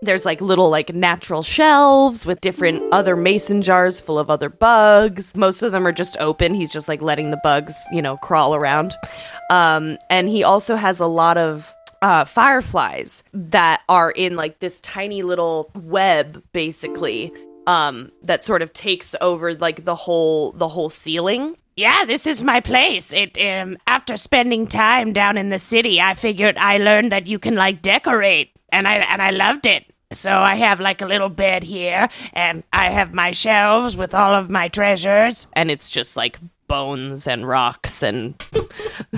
[SPEAKER 9] There's like little like natural shelves with different other mason jars full of other bugs. Most of them are just open. He's just like letting the bugs, crawl around. And he also has a lot of fireflies that are in like this tiny little web, basically. That sort of takes over like the whole ceiling.
[SPEAKER 6] Yeah, this is my place. After spending time down in the city, I learned that you can like decorate, and I loved it. So I have like a little bed here, and I have my shelves with all of my treasures,
[SPEAKER 9] and it's just like bones and rocks. And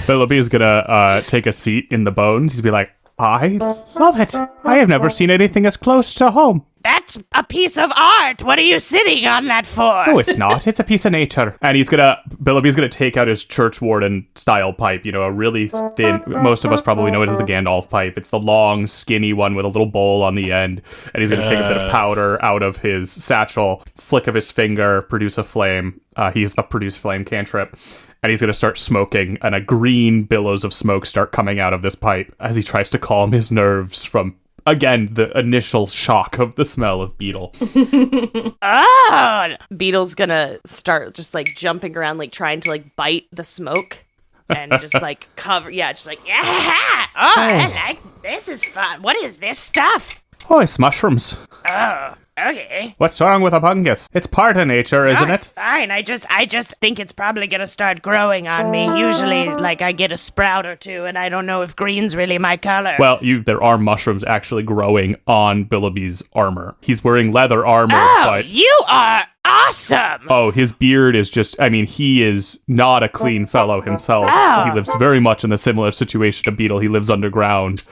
[SPEAKER 7] Willoughby is gonna take a seat in the bones. He's be like, I love it. I have never seen anything as close to home.
[SPEAKER 6] That's a piece of art. What are you sitting on that for?
[SPEAKER 7] Oh, it's not. It's a piece of nature. And Willoughby's gonna take out his churchwarden style pipe, a really thin, most of us probably know it as the Gandalf pipe. It's the long, skinny one with a little bowl on the end. And he's gonna take a bit of powder out of his satchel, flick of his finger, produce a flame. He's the produce flame cantrip. And he's going to start smoking, and a green billows of smoke start coming out of this pipe as he tries to calm his nerves from, again, the initial shock of the smell of Beetle.
[SPEAKER 6] Oh!
[SPEAKER 9] Beetle's going to start just, like, jumping around, like, trying to, like, bite the smoke and just, like, cover... Yeah, just like, yeah!
[SPEAKER 6] Oh, I like... This is fun. What is this stuff?
[SPEAKER 7] Oh, it's mushrooms.
[SPEAKER 6] Oh, okay.
[SPEAKER 7] What's wrong with a fungus? It's part of nature, isn't
[SPEAKER 6] It's
[SPEAKER 7] it?
[SPEAKER 6] fine. I just think it's probably gonna start growing on me. Usually, like, I get a sprout or two, and I don't know if green's really my color.
[SPEAKER 7] Well, there are mushrooms actually growing on Willoughby's armor. He's wearing leather armor, but...
[SPEAKER 6] you are awesome!
[SPEAKER 7] Oh, his beard is just... I mean, he is not a clean fellow himself.
[SPEAKER 6] Oh.
[SPEAKER 7] He lives very much in a similar situation to Beetle. He lives underground.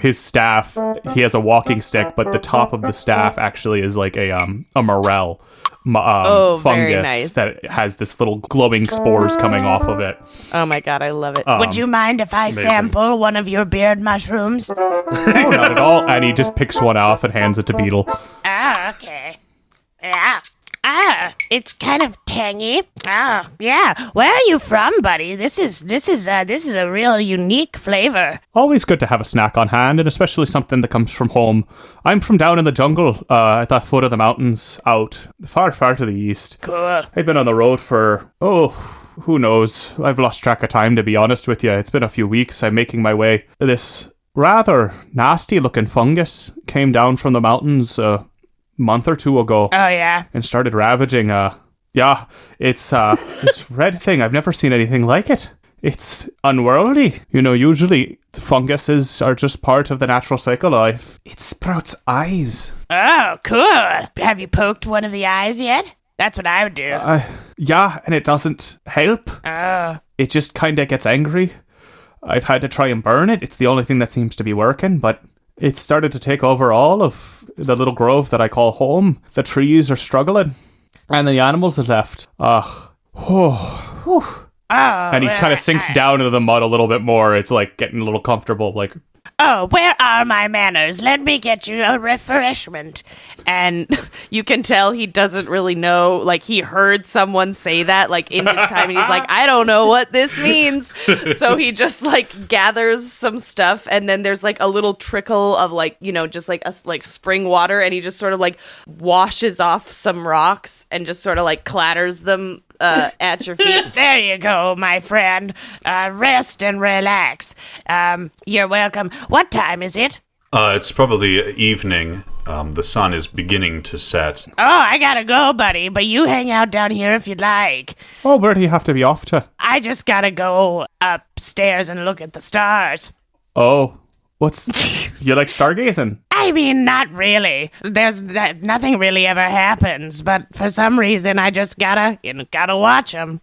[SPEAKER 7] His staff, he has a walking stick, but the top of the staff actually is like a morel fungus
[SPEAKER 9] nice.
[SPEAKER 7] that has this little glowing spores coming off of it.
[SPEAKER 9] Oh my god, I love it.
[SPEAKER 6] Would you mind if I
[SPEAKER 7] amazing.
[SPEAKER 6] sample one of your beard mushrooms?
[SPEAKER 7] No, not at all. And he just picks one off and hands it to Beetle.
[SPEAKER 6] Ah, okay. Yeah. Ah, it's kind of tangy. Ah, yeah. Where are you from, buddy? This is a real unique flavor.
[SPEAKER 7] Always good to have a snack on hand, and especially something that comes from home. I'm from down in the jungle, at the foot of the mountains, out far, far to the east.
[SPEAKER 6] Cool.
[SPEAKER 7] I've been on the road for, who knows? I've lost track of time, to be honest with you. It's been a few weeks. I'm making my way. This rather nasty-looking fungus came down from the mountains month or two ago.
[SPEAKER 6] Oh, yeah.
[SPEAKER 7] And started ravaging, it's this red thing. I've never seen anything like it. It's unworldly. Usually funguses are just part of the natural cycle of life. It sprouts eyes.
[SPEAKER 6] Oh, cool. Have you poked one of the eyes yet? That's what I would do.
[SPEAKER 7] Yeah, and it doesn't help.
[SPEAKER 6] Oh.
[SPEAKER 7] It just kind of gets angry. I've had to try and burn it. It's the only thing that seems to be working, but it started to take over all of the little grove that I call home. The trees are struggling, and the animals have left. And he kind of sinks down into the mud a little bit more. It's like getting a little comfortable, like...
[SPEAKER 6] Oh, where are my manners? Let me get you a refreshment.
[SPEAKER 9] And you can tell he doesn't really know, like, he heard someone say that, like, in his time, and he's like, I don't know what this means. So he just, like, gathers some stuff, and then there's, like, a little trickle of, like, just, like, spring water, and he just sort of, like, washes off some rocks and just sort of, like, clatters them at your feet.
[SPEAKER 6] There you go, my friend. Rest and relax. You're welcome. What time is it?
[SPEAKER 2] It's probably evening. The sun is beginning to set.
[SPEAKER 6] Oh, I gotta go, buddy, but you hang out down here if you'd like.
[SPEAKER 7] Oh, where do you have to be off to?
[SPEAKER 6] I just gotta go upstairs and look at the stars.
[SPEAKER 7] Oh, you like stargazing?
[SPEAKER 6] I mean, not really. There's nothing really ever happens, but for some reason I just gotta watch them.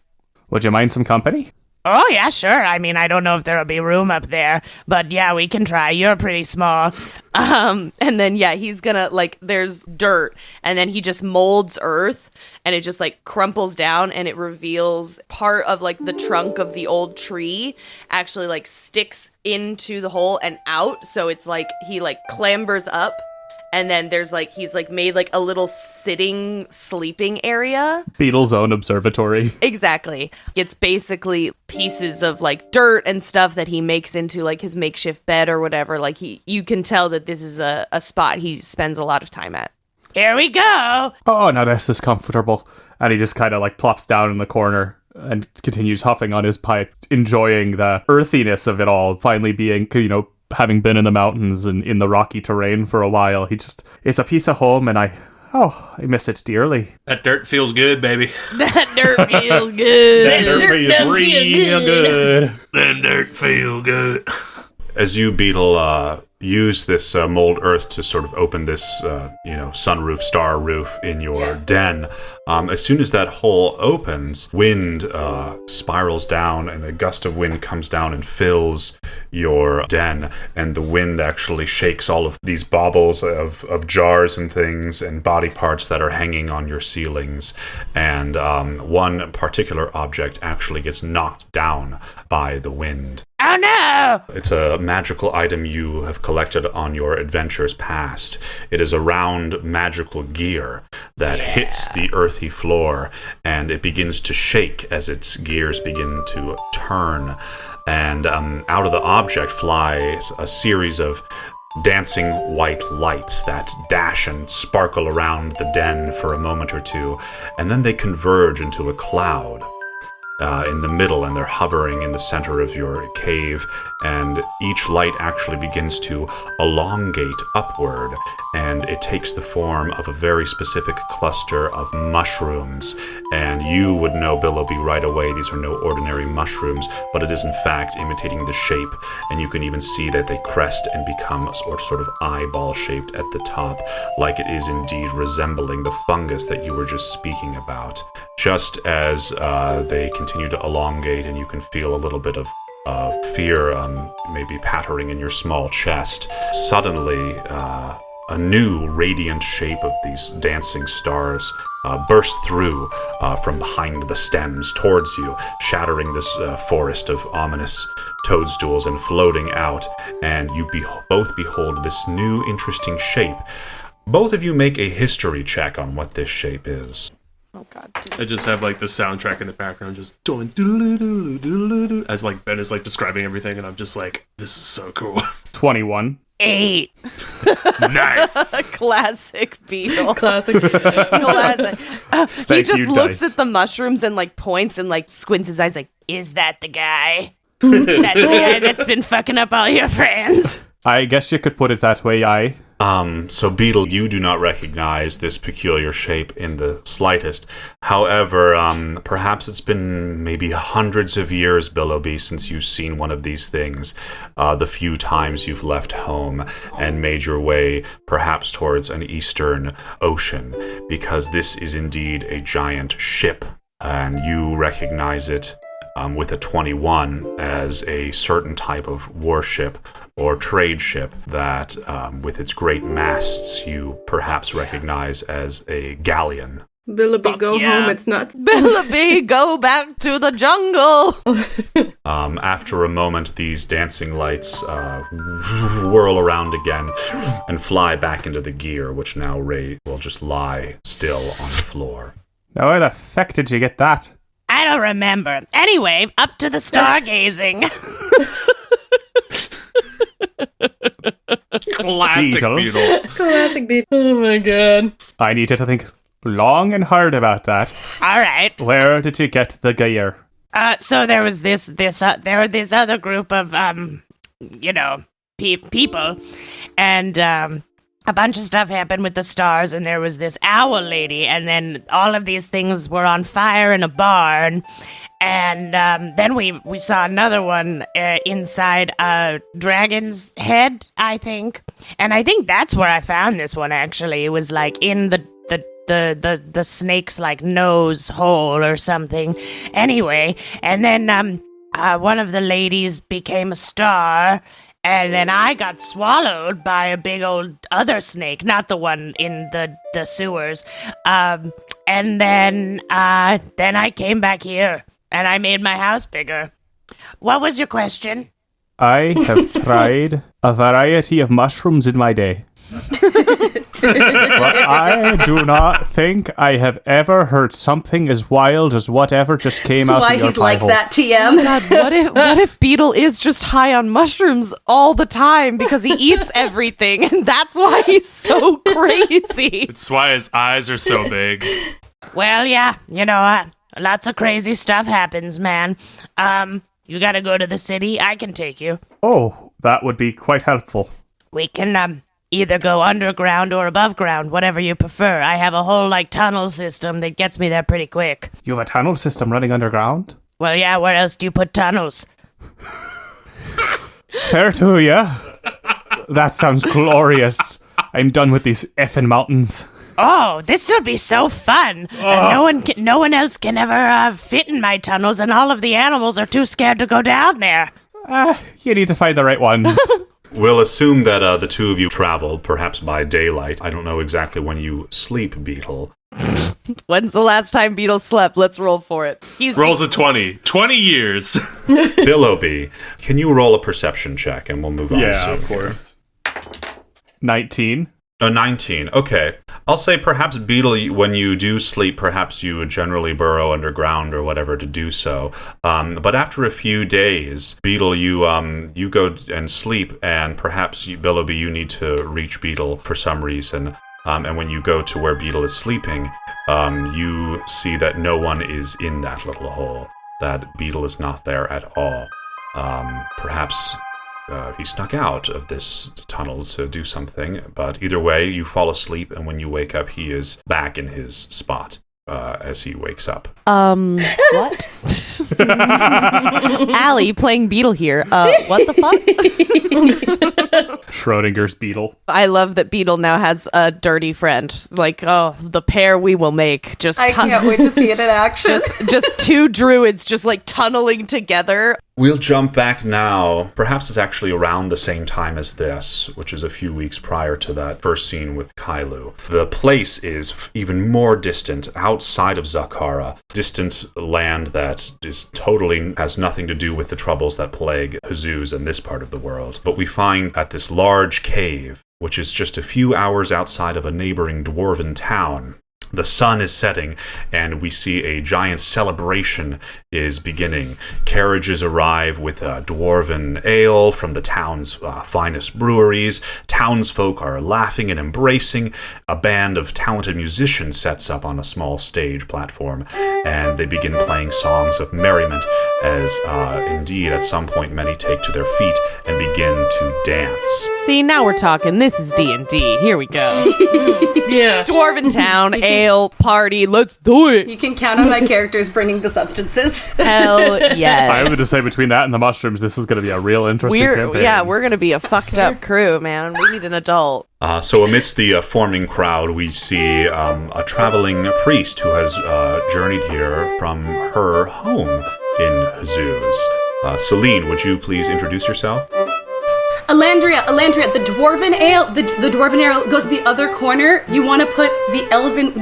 [SPEAKER 7] Would you mind some company?
[SPEAKER 6] Oh, yeah, sure. I mean, I don't know if there'll be room up there, but yeah, we can try. You're pretty small.
[SPEAKER 9] And then, he's gonna, there's dirt, and then he just molds earth, and it just, crumples down, and it reveals part of, the trunk of the old tree actually, sticks into the hole and out, so it's, he, clambers up. And then there's he's made a little sleeping area.
[SPEAKER 7] Beetle's own observatory.
[SPEAKER 9] Exactly. It's basically pieces of dirt and stuff that he makes into his makeshift bed or whatever. You can tell that this is a spot he spends a lot of time at.
[SPEAKER 6] Here we go.
[SPEAKER 7] Oh, now this is comfortable. And he just kind of plops down in the corner and continues huffing on his pipe, enjoying the earthiness of it all, finally being, having been in the mountains and in the rocky terrain for a while. It's a piece of home, and I miss it dearly.
[SPEAKER 8] That dirt feels good, baby.
[SPEAKER 6] That dirt feels good.
[SPEAKER 7] That dirt feels real good.
[SPEAKER 8] That dirt feel good. As you, Beetle, use this mold earth to sort of open this, sunroof, star roof in your den. As soon as that hole opens, wind spirals down, and a gust of wind comes down and fills your den. And the wind actually shakes all of these baubles of jars and things and body parts that are hanging on your ceilings. And one particular object actually gets knocked down by the wind.
[SPEAKER 6] Oh no!
[SPEAKER 8] It's a magical item you have collected on your adventures past. It is a round magical gear that hits the earthy floor, and it begins to shake as its gears begin to turn. And out of the object flies a series of dancing white lights that dash and sparkle around the den for a moment or two, and then they converge into a cloud in the middle, and they're hovering in the center of your cave, and each light actually begins to elongate upward, and it takes the form of a very specific cluster of mushrooms. And you would know, Billoughby, right away these are no ordinary mushrooms, but it is in fact imitating the shape, and you can even see that they crest and become sort of eyeball shaped at the top, like it is indeed resembling the fungus that you were just speaking about. Just as they continue to elongate, and you can feel a little bit of fear maybe pattering in your small chest, suddenly a new radiant shape of these dancing stars burst through from behind the stems towards you, shattering this forest of ominous toadstools and floating out, and you both behold this new interesting shape. Both of you make a history check on what this shape is.
[SPEAKER 9] Oh god.
[SPEAKER 8] I just have the soundtrack in the background just as Ben is describing everything, and I'm just this is so cool.
[SPEAKER 7] 21.
[SPEAKER 6] 8.
[SPEAKER 8] Nice.
[SPEAKER 9] Classic Beetle.
[SPEAKER 3] Classic.
[SPEAKER 9] Classic. He
[SPEAKER 7] Thank
[SPEAKER 9] just
[SPEAKER 7] you,
[SPEAKER 9] looks
[SPEAKER 7] Dice.
[SPEAKER 9] at the mushrooms and points and squints his eyes
[SPEAKER 6] Is that the guy? That's the guy that's been fucking up all your friends.
[SPEAKER 7] I guess you could put it that way, aye.
[SPEAKER 8] So Beetle, you do not recognize this peculiar shape in the slightest. However, perhaps it's been maybe hundreds of years, Billoughby, since you've seen one of these things. The few times you've left home and made your way perhaps towards an eastern ocean, because this is indeed a giant ship, and you recognize it with a 21 as a certain type of warship or trade ship that, with its great masts, you perhaps recognize as a galleon.
[SPEAKER 3] Billoughby, go home. It's nuts.
[SPEAKER 9] Billoughby, go back to the jungle.
[SPEAKER 8] After a moment, these dancing lights whirl around again and fly back into the gear, which now will just lie still on the floor.
[SPEAKER 7] Now, where the feck did you get that?
[SPEAKER 6] I don't remember. Anyway, up to the stargazing.
[SPEAKER 8] Classic Beetle.
[SPEAKER 3] Classic Beetle. Oh my god.
[SPEAKER 7] I needed to think long and hard about that.
[SPEAKER 6] All right.
[SPEAKER 7] Where did you get the gear?
[SPEAKER 6] So there was this other group of people, and a bunch of stuff happened with the stars, and there was this owl lady, and then all of these things were on fire in a barn, And then we saw another one inside a dragon's head, I think. And I think that's where I found this one, actually. It was like in the snake's like nose hole or something. Anyway, and then one of the ladies became a star. And then I got swallowed by a big old other snake, not the one in the sewers. And then I came back here, and I made my house bigger. What was your question?
[SPEAKER 7] I have tried a variety of mushrooms in my day. But I do not think I have ever heard something as wild as whatever just came out of your
[SPEAKER 11] That's
[SPEAKER 7] pie
[SPEAKER 11] why he's like
[SPEAKER 7] hole.
[SPEAKER 11] that, TM.
[SPEAKER 9] God, what if Beetle is just high on mushrooms all the time because he eats everything, and that's why he's so crazy?
[SPEAKER 8] That's why his eyes are so big.
[SPEAKER 6] Well, yeah, lots of crazy stuff happens, man. You gotta go to the city. I can take you.
[SPEAKER 7] Oh, that would be quite helpful.
[SPEAKER 6] We can either go underground or above ground, whatever you prefer. I have a whole tunnel system that gets me there pretty quick.
[SPEAKER 7] You have a tunnel system running underground?
[SPEAKER 6] Well, yeah, where else do you put tunnels?
[SPEAKER 7] Fair to ya. That sounds glorious. I'm done with these effing mountains.
[SPEAKER 6] Oh, this will be so fun. No one else can ever fit in my tunnels, and all of the animals are too scared to go down there.
[SPEAKER 7] You need to find the right ones.
[SPEAKER 2] We'll assume that the two of you travel, perhaps by daylight. I don't know exactly when you sleep, Beetle.
[SPEAKER 9] When's the last time Beetle slept? Let's roll for it.
[SPEAKER 8] Rolls a 20. 20 years.
[SPEAKER 2] Billoughby, can you roll a perception check, and we'll move on soon.
[SPEAKER 7] Yeah, of course. 19.
[SPEAKER 2] 19. Okay. I'll say perhaps Beetle, when you do sleep, perhaps you would generally burrow underground or whatever to do so. But after a few days, Beetle, you go and sleep, and perhaps Billoughby, you need to reach Beetle for some reason. And when you go to where Beetle is sleeping, you see that no one is in that little hole. That Beetle is not there at all. Perhaps he snuck out of this tunnel to do something, but either way, you fall asleep, and when you wake up, he is back in his spot as he wakes up.
[SPEAKER 9] What? Allie playing Beetle here. What the fuck?
[SPEAKER 7] Schrodinger's Beetle.
[SPEAKER 9] I love that Beetle now has a dirty friend. The pair we will make.
[SPEAKER 11] I can't wait to see it in action.
[SPEAKER 9] just two druids just tunneling together.
[SPEAKER 2] We'll jump back now. Perhaps it's actually around the same time as this, which is a few weeks prior to that first scene with Kailu. The place is even more distant, outside of Zakhara. Distant land that is totally has nothing to do with the troubles that plague Huzuz in this part of the world. But we find at this large cave, which is just a few hours outside of a neighboring dwarven town, the sun is setting, and we see a giant celebration is beginning. Carriages arrive with dwarven ale from the town's finest breweries. Townsfolk are laughing and embracing. A band of talented musicians sets up on a small stage platform, and they begin playing songs of merriment as, indeed, at some point, many take to their feet and begin to dance.
[SPEAKER 9] See, now we're talking. This is D&D. Here we go.
[SPEAKER 3] Yeah.
[SPEAKER 9] Dwarven town, ale, party, let's do it.
[SPEAKER 11] You can count on my characters bringing the substances.
[SPEAKER 9] Hell yes.
[SPEAKER 7] I would say between that and the mushrooms, this is going to be a real interesting campaign.
[SPEAKER 9] Yeah, we're going to be a fucked up crew, man. We need an adult.
[SPEAKER 2] So amidst the forming crowd, we see a traveling priest who has journeyed here from her home in Huzuz. Selene, would you please introduce yourself?
[SPEAKER 11] Alandria, the dwarven ale, the dwarven ale goes to the other corner. You want to put the elven...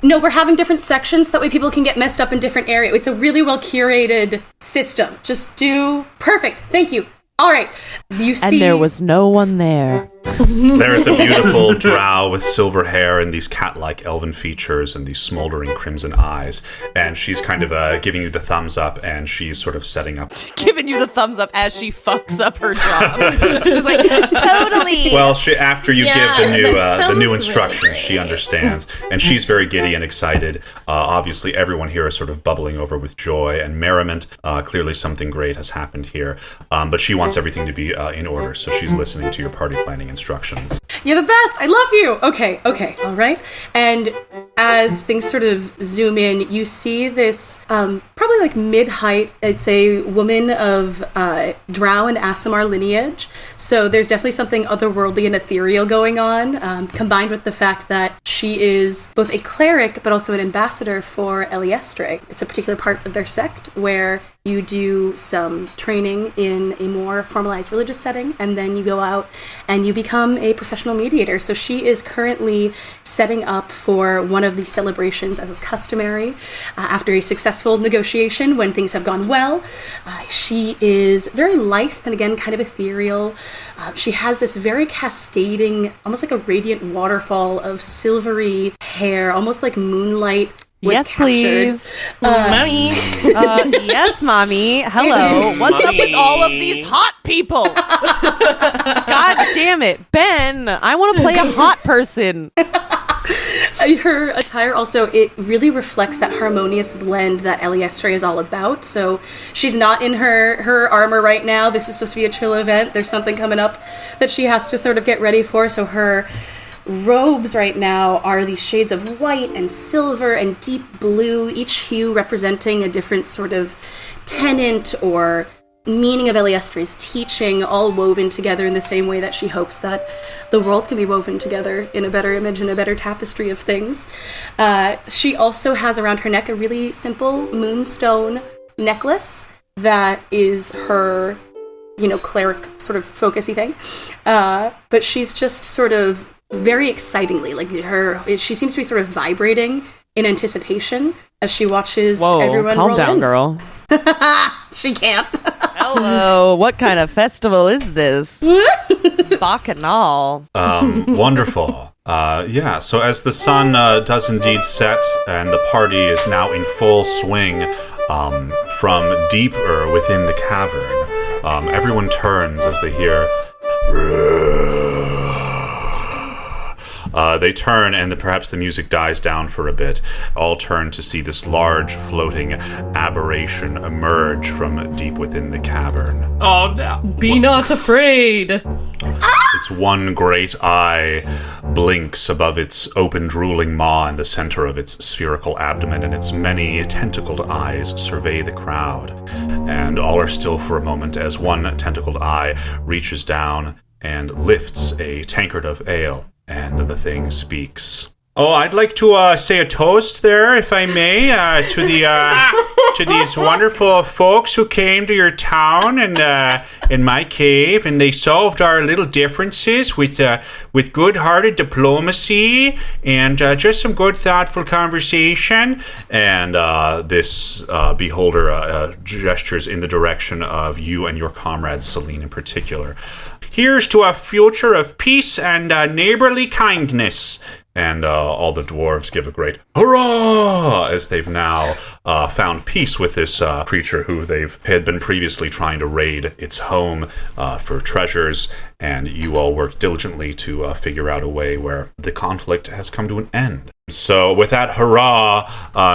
[SPEAKER 11] No, we're having different sections. That way people can get messed up in different areas. It's a really well-curated system. Just do... Perfect. Thank you. All right. You see...
[SPEAKER 9] And there was no one there.
[SPEAKER 2] There is a beautiful drow with silver hair and these cat-like elven features and these smoldering crimson eyes. And she's kind of giving you the thumbs up, and she's sort of setting up...
[SPEAKER 9] Giving you the thumbs up as she fucks up her job. She's like, totally!
[SPEAKER 2] Well, after you give the new instructions, she understands. And she's very giddy and excited. Obviously, everyone here is sort of bubbling over with joy and merriment. Clearly, something great has happened here. But she wants everything to be in order, so she's listening to your party planning instructions.
[SPEAKER 11] You're the best. I love you. Okay. All right. And as things sort of zoom in, you see this probably like mid-height. It's a woman of Drow and Aasimar lineage. So there's definitely something otherworldly and ethereal going on, combined with the fact that she is both a cleric but also an ambassador for Eliestre. It's a particular part of their sect where you do some training in a more formalized religious setting, and then you go out and you become a professional mediator. So she is currently setting up for one of the celebrations, as is customary, after a successful negotiation when things have gone well. She is very lithe and, again, kind of ethereal. She has this very cascading, almost like a radiant waterfall of silvery hair, almost like moonlight.
[SPEAKER 9] Yes, please.
[SPEAKER 3] Mommy.
[SPEAKER 9] Yes, Mommy. Hello. What's up with all of these hot people? God damn it. Ben, I want to play a hot person.
[SPEAKER 11] Her attire also, it really reflects that harmonious blend that Eliestre is all about. So she's not in her armor right now. This is supposed to be a chill event. There's something coming up that she has to sort of get ready for. So her robes right now are these shades of white and silver and deep blue, each hue representing a different sort of tenet or meaning of Eliestre's teaching, all woven together in the same way that she hopes that the world can be woven together in a better image and a better tapestry of things. She also has around her neck a really simple moonstone necklace that is her, cleric sort of focusy thing. But she's just sort of very excitingly, she seems to be sort of vibrating in anticipation as she watches everyone
[SPEAKER 9] calm
[SPEAKER 11] roll
[SPEAKER 9] down,
[SPEAKER 11] in.
[SPEAKER 9] girl.
[SPEAKER 11] She can't.
[SPEAKER 9] Hello, what kind of festival is this? Bacchanal.
[SPEAKER 2] Wonderful. So as the sun does indeed set and the party is now in full swing from deeper within the cavern, everyone turns as they hear... They turn, and perhaps the music dies down for a bit. All turn to see this large, floating aberration emerge from deep within the cavern.
[SPEAKER 8] Oh, no.
[SPEAKER 3] Be not afraid.
[SPEAKER 2] Its one great eye blinks above its open, drooling maw in the center of its spherical abdomen, and its many tentacled eyes survey the crowd. And all are still for a moment as one tentacled eye reaches down and lifts a tankard of ale. And the thing speaks. Oh, I'd like to say a toast there, if I may, to these wonderful folks who came to your town and in my cave, and they solved our little differences with good-hearted diplomacy and just some good, thoughtful conversation. And this beholder gestures in the direction of you and your comrade Selene in particular. Here's to a future of peace and neighborly kindness. And all the dwarves give a great hurrah as they've now found peace with this creature who had been previously trying to raid its home for treasures. And you all work diligently to figure out a way where the conflict has come to an end. So with that hurrah,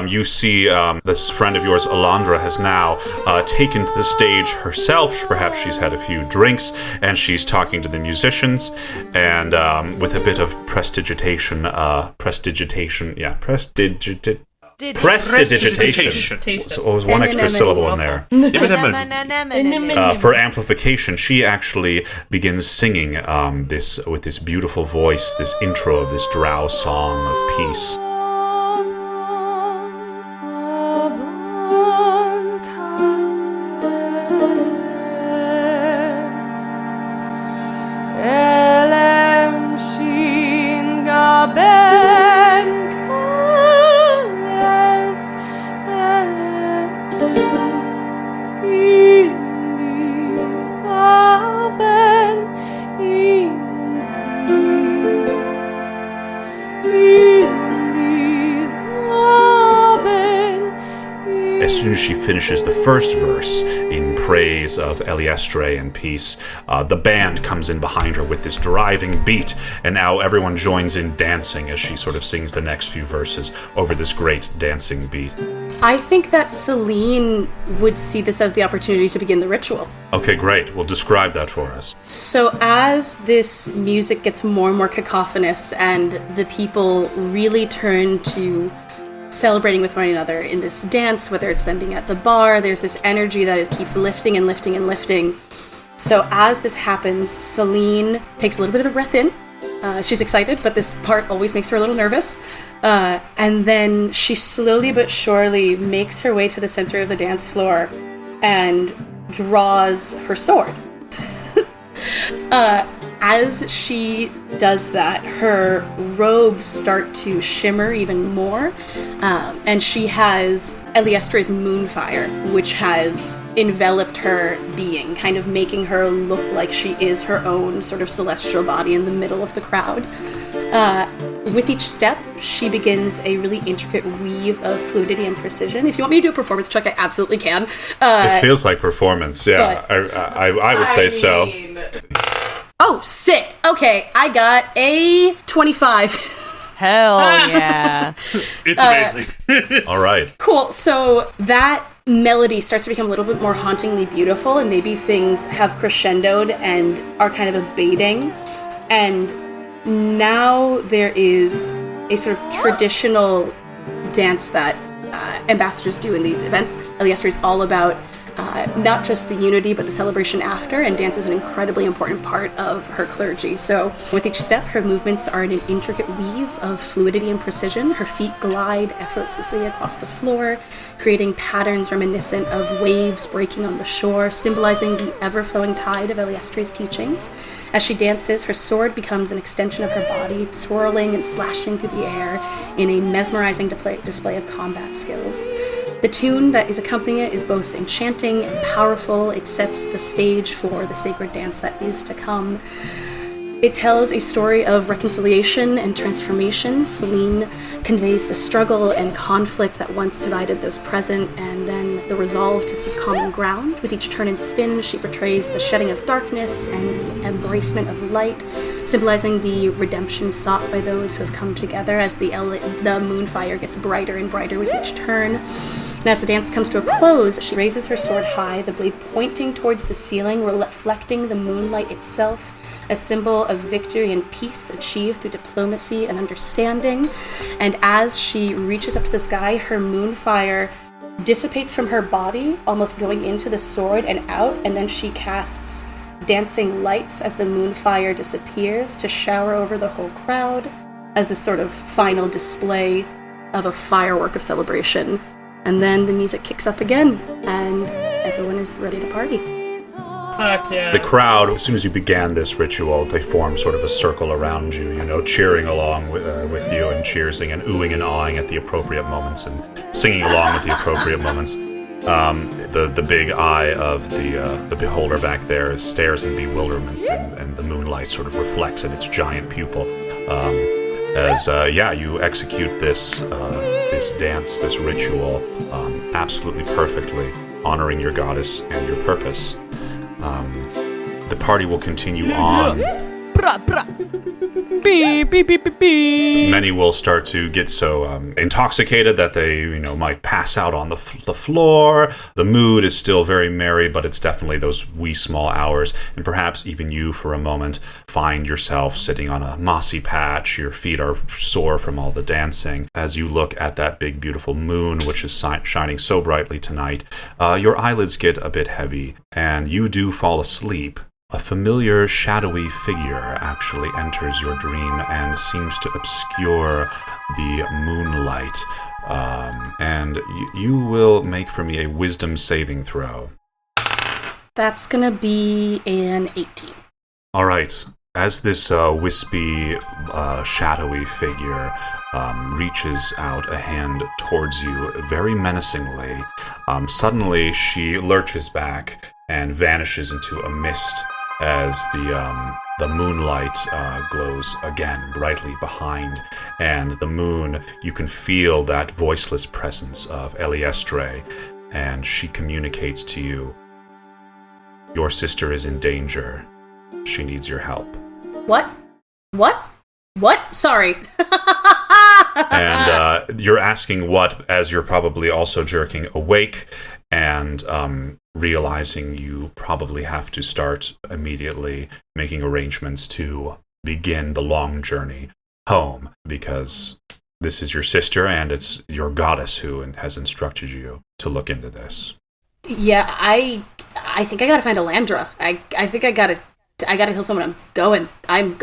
[SPEAKER 2] you see this friend of yours, Alondra, has now taken to the stage herself. Perhaps she's had a few drinks, and she's talking to the musicians, and with a bit of prestidigitation. So it was one extra syllable in there. For amplification, she actually begins singing with this beautiful voice, this intro of this drow song of peace. as soon as she finishes the first verse in praise of Eliestre and peace, the band comes in behind her with this driving beat, and now everyone joins in dancing as she sort of sings the next few verses over this great dancing beat.
[SPEAKER 11] I think that Selene would see this as the opportunity to begin the ritual.
[SPEAKER 2] Okay, great. Well, describe that for us.
[SPEAKER 11] So as this music gets more and more cacophonous and the people really turn to celebrating with one another in this dance, whether it's them being at the bar, there's this energy that it keeps lifting and lifting and lifting. So as this happens, Selene takes a little bit of a breath in. She's excited, but this part always makes her a little nervous. And then she slowly but surely makes her way to the center of the dance floor and draws her sword. As she does that, her robes start to shimmer even more, and she has Eliestre's moonfire, which has enveloped her being, kind of making her look like she is her own sort of celestial body in the middle of the crowd. With each step, she begins a really intricate weave of fluidity and precision. If you want me to do a performance check, I absolutely can.
[SPEAKER 2] It feels like performance, yeah. I would say so.
[SPEAKER 11] Oh, sick. Okay, I got a 25.
[SPEAKER 9] Hell yeah.
[SPEAKER 8] It's amazing.
[SPEAKER 2] All right.
[SPEAKER 11] Cool. So that melody starts to become a little bit more hauntingly beautiful, and maybe things have crescendoed and are kind of abating. And now there is a sort of traditional dance that ambassadors do in these events. Eliestre is all about not just the unity, but the celebration after, and dance is an incredibly important part of her clergy. So with each step, her movements are in an intricate weave of fluidity and precision. Her feet glide effortlessly across the floor, creating patterns reminiscent of waves breaking on the shore, symbolizing the ever-flowing tide of Eliestre's teachings. As she dances, her sword becomes an extension of her body, swirling and slashing through the air in a mesmerizing display of combat skills. The tune that is accompanying it is both enchanting and powerful. It sets the stage for the sacred dance that is to come. It tells a story of reconciliation and transformation. Selene conveys the struggle and conflict that once divided those present, and then the resolve to seek common ground. With each turn and spin, she portrays the shedding of darkness and the embracement of light, symbolizing the redemption sought by those who have come together as the moonfire gets brighter and brighter with each turn. And as the dance comes to a close, she raises her sword high, the blade pointing towards the ceiling, reflecting the moonlight itself, a symbol of victory and peace achieved through diplomacy and understanding. And as she reaches up to the sky, her moonfire dissipates from her body, almost going into the sword and out, and then she casts dancing lights as the moonfire disappears to shower over the whole crowd as this sort of final display of a firework of celebration. And then the music kicks up again, and everyone is ready to party.
[SPEAKER 3] Fuck yeah.
[SPEAKER 2] The crowd, as soon as you began this ritual, they form sort of a circle around you, cheering along with you and cheersing and oohing and awing at the appropriate moments and singing along at the appropriate moments. The big eye of the beholder back there stares in bewilderment, and the moonlight sort of reflects in its giant pupil. You execute this dance, this ritual, absolutely perfectly, honoring your goddess and your purpose. The party will continue on. Many will start to get so intoxicated that they, might pass out on the floor. The mood is still very merry, but it's definitely those wee small hours. And perhaps even you, for a moment, find yourself sitting on a mossy patch. Your feet are sore from all the dancing. As you look at that big, beautiful moon, which is shining so brightly tonight, your eyelids get a bit heavy, and you do fall asleep. A familiar, shadowy figure actually enters your dream and seems to obscure the moonlight. And you will make for me a wisdom saving throw.
[SPEAKER 11] That's gonna be an 18.
[SPEAKER 2] All right. As this wispy, shadowy figure reaches out a hand towards you very menacingly, suddenly she lurches back and vanishes into a mist as The moonlight glows again brightly behind, and the moon, you can feel that voiceless presence of Eliestre, and she communicates to you, your sister is in danger. She needs your help.
[SPEAKER 11] What? Sorry.
[SPEAKER 2] And you're asking what, as you're probably also jerking awake, and realizing you probably have to start immediately making arrangements to begin the long journey home, because this is your sister and it's your goddess who has instructed you to look into this.
[SPEAKER 11] Yeah, I think I gotta find Alandra. I think I gotta tell someone I'm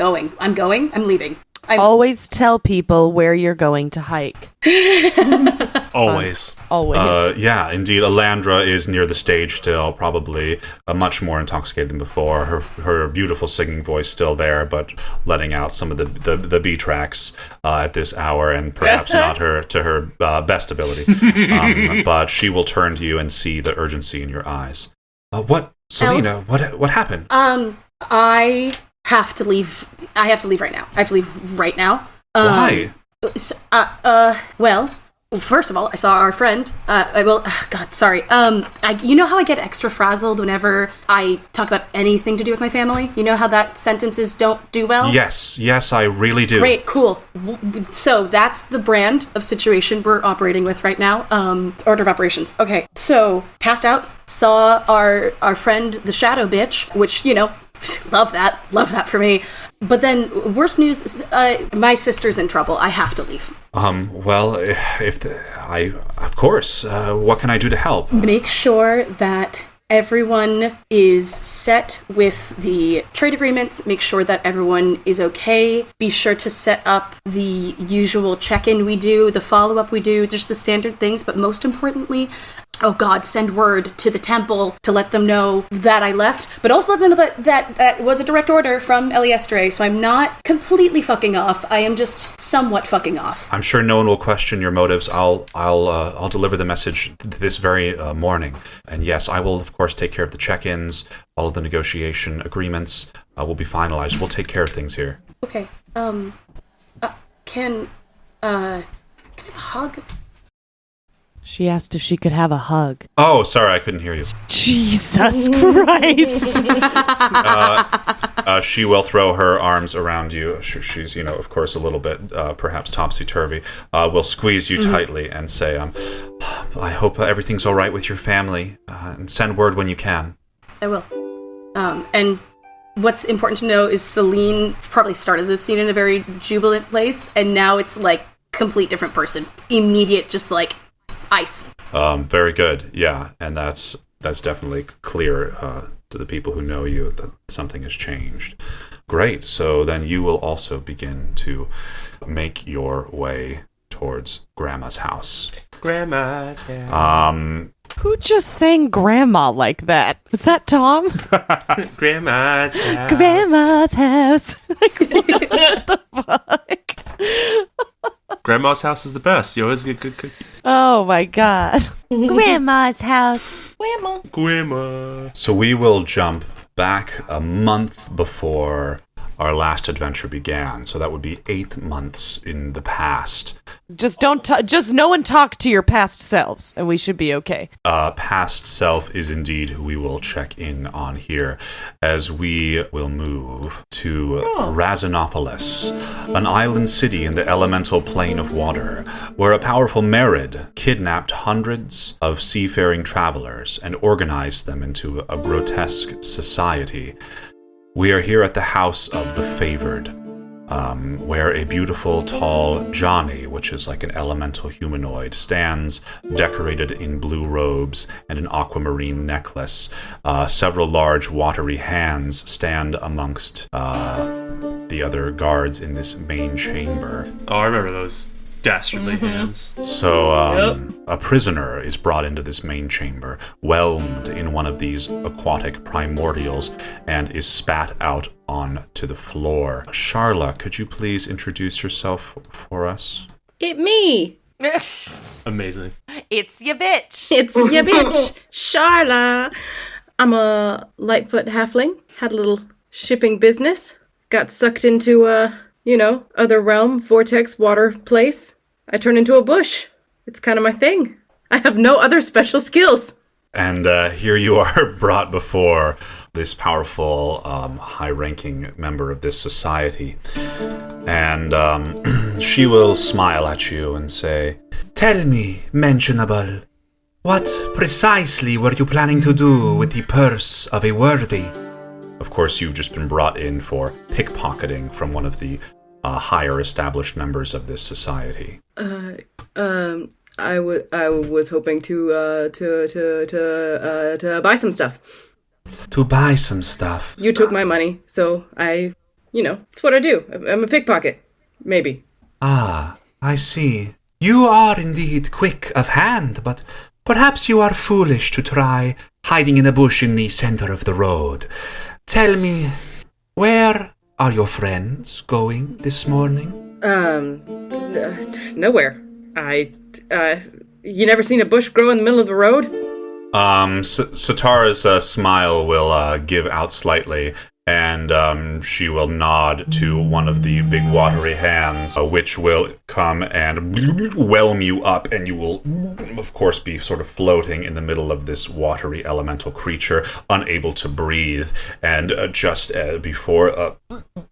[SPEAKER 11] leaving.
[SPEAKER 9] Always tell people where you're going to hike.
[SPEAKER 8] Always.
[SPEAKER 2] Yeah, indeed. Alandra is near the stage still, probably much more intoxicated than before. Her beautiful singing voice still there, but letting out some of the B tracks at this hour, and perhaps not to her best ability. But she will turn to you and see the urgency in your eyes. What, Selena? What happened?
[SPEAKER 11] I have to leave. I have to leave right now. I have to leave right now.
[SPEAKER 2] Why?
[SPEAKER 11] Well, first of all, I saw our friend. Sorry. You know how I get extra frazzled whenever I talk about anything to do with my family? You know how that sentences don't do well?
[SPEAKER 2] Yes, I really do.
[SPEAKER 11] Great, cool. So that's the brand of situation we're operating with right now. Order of operations. Okay, so passed out, saw our friend, the Shadow Bitch, which, love that for me. But then, worst news, my sister's in trouble. I have to leave.
[SPEAKER 2] Well, of course. What can I do to help?
[SPEAKER 11] Make sure that everyone is set with the trade agreements. Make sure that everyone is okay. Be sure to set up the usual check-in we do, the follow-up we do, just the standard things. But most importantly, send word to the temple to let them know that I left, but also let them know that was a direct order from Eliestre, so I'm not completely fucking off. I am just somewhat fucking off.
[SPEAKER 2] I'm sure no one will question your motives. I'll deliver the message this very morning. And yes, I will, of course, take care of the check-ins. All of the negotiation agreements will be finalized. We'll take care of things here.
[SPEAKER 11] Okay. Can I have a hug?
[SPEAKER 9] She asked if she could have a hug.
[SPEAKER 2] Oh, sorry, I couldn't hear you.
[SPEAKER 9] Jesus Christ!
[SPEAKER 2] She will throw her arms around you. She's, of course, a little bit, perhaps topsy-turvy. Will squeeze you tightly and say, I hope everything's all right with your family, and send word when you can.
[SPEAKER 11] I will. And what's important to know is Selene probably started this scene in a very jubilant place, and now it's like complete different person. Immediate, just like ice.
[SPEAKER 2] Very good. Yeah, and that's definitely clear to the people who know you that something has changed. Great. So then you will also begin to make your way towards Grandma's house.
[SPEAKER 8] Grandma's house.
[SPEAKER 9] Who just sang Grandma like that? Was that Tom?
[SPEAKER 8] Grandma's house.
[SPEAKER 9] Grandma's house. What the fuck?
[SPEAKER 8] Grandma's house is the best. You always get good cookies.
[SPEAKER 9] Oh my god. Grandma's house.
[SPEAKER 8] Grandma.
[SPEAKER 2] So we will jump back a month before our last adventure began. So that would be 8 months in the past.
[SPEAKER 9] Just just no one talk to your past selves, and we should be okay.
[SPEAKER 2] Past self is indeed who we will check in on here, as we will move to Razinopolis, an island city in the elemental plane of water, where a powerful Merid kidnapped hundreds of seafaring travelers and organized them into a grotesque society. We are here at the House of the Favored, where a beautiful, tall Johnny, which is like an elemental humanoid, stands decorated in blue robes and an aquamarine necklace. Several large, watery hands stand amongst the other guards in this main chamber.
[SPEAKER 8] Oh, I remember those dastardly hands.
[SPEAKER 2] So, a prisoner is brought into this main chamber, whelmed in one of these aquatic primordials, and is spat out onto the floor. Charla, could you please introduce yourself for us?
[SPEAKER 12] It me.
[SPEAKER 8] Amazing.
[SPEAKER 9] It's ya bitch.
[SPEAKER 12] It's ya bitch. Charla. I'm a Lightfoot halfling. Had a little shipping business.
[SPEAKER 5] got sucked into other realm, vortex, water place, I turn into a bush. It's kind of my thing. I have no other special skills.
[SPEAKER 2] And here you are brought before this powerful, high-ranking member of this society. And she will smile at you and say,
[SPEAKER 13] "Tell me, mentionable, what precisely were you planning to do with the purse of a worthy?"
[SPEAKER 2] Of course, you've just been brought in for pickpocketing from one of the higher established members of this society.
[SPEAKER 5] I was hoping to buy some stuff.
[SPEAKER 13] To buy some stuff?
[SPEAKER 5] You took my money, so it's what I do. I'm a pickpocket. Maybe.
[SPEAKER 13] Ah, I see. You are indeed quick of hand, but perhaps you are foolish to try hiding in a bush in the center of the road. Tell me, where are your friends going this morning?
[SPEAKER 5] Nowhere. You never seen a bush grow in the middle of the road?
[SPEAKER 2] Satara's smile will give out slightly, and she will nod to one of the big watery hands, which will come and whelm you up, and you will, of course, be sort of floating in the middle of this watery elemental creature, unable to breathe, and just before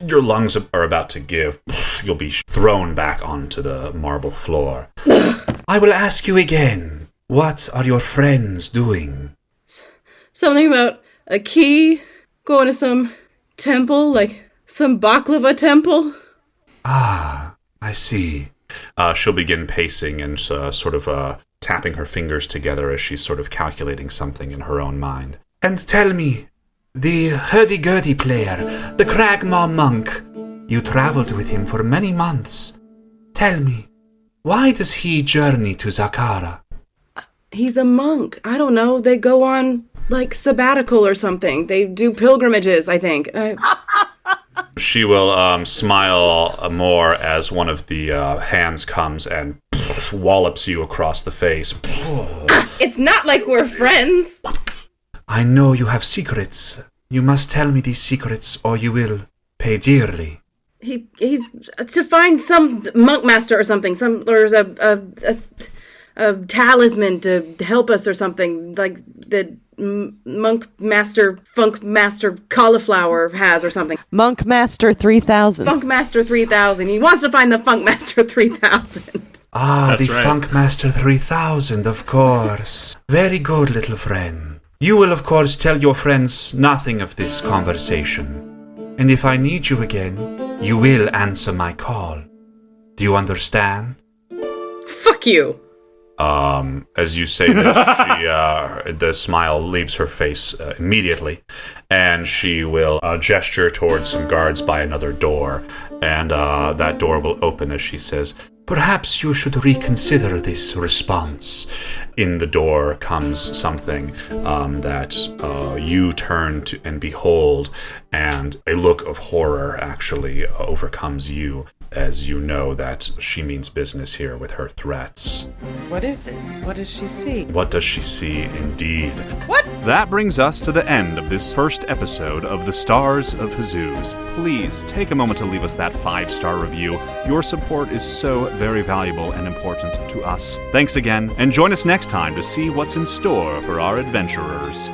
[SPEAKER 2] your lungs are about to give, you'll be thrown back onto the marble floor.
[SPEAKER 13] I will ask you again, what are your friends doing?
[SPEAKER 5] Something about a key, going to some temple, like some baklava temple.
[SPEAKER 13] Ah, I see.
[SPEAKER 2] She'll begin pacing and sort of tapping her fingers together as she's sort of calculating something in her own mind.
[SPEAKER 13] And tell me, the hurdy-gurdy player, the Cragmaw monk, you traveled with him for many months. Tell me, why does he journey to Zakara?
[SPEAKER 5] He's a monk. I don't know. They go on, like, sabbatical or something. They do pilgrimages, I think.
[SPEAKER 2] She will smile more as one of the hands comes and wallops you across the face.
[SPEAKER 5] It's not like we're friends.
[SPEAKER 13] I know you have secrets. You must tell me these secrets, or you will pay dearly.
[SPEAKER 5] He's to find some monk master or something. There's a talisman to help us or something, like the monk master, funk master cauliflower has or something.
[SPEAKER 9] Monk Master 3000.
[SPEAKER 5] Funk Master 3000. He wants to find the Funk Master 3000.
[SPEAKER 13] Ah,
[SPEAKER 8] That's
[SPEAKER 13] the
[SPEAKER 8] right.
[SPEAKER 13] Funk Master 3000, of course. Very good, little friend. You will, of course, tell your friends nothing of this conversation. And if I need you again, you will answer my call. Do you understand?
[SPEAKER 5] Fuck you.
[SPEAKER 2] As you say this, the smile leaves her face immediately, and she will gesture towards some guards by another door, and that door will open as she says,
[SPEAKER 13] "Perhaps you should reconsider this response."
[SPEAKER 2] In the door comes something that you turn to and behold, and a look of horror actually overcomes you as you know that she means business here with her threats.
[SPEAKER 9] What is it? What does she see?
[SPEAKER 2] What does she see indeed?
[SPEAKER 9] What?
[SPEAKER 2] That brings us to the end of this first episode of the Stars of Huzuz. Please take a moment to leave us that 5-star review. Your support is so very valuable and important to us. Thanks again, and join us next time to see what's in store for our adventurers.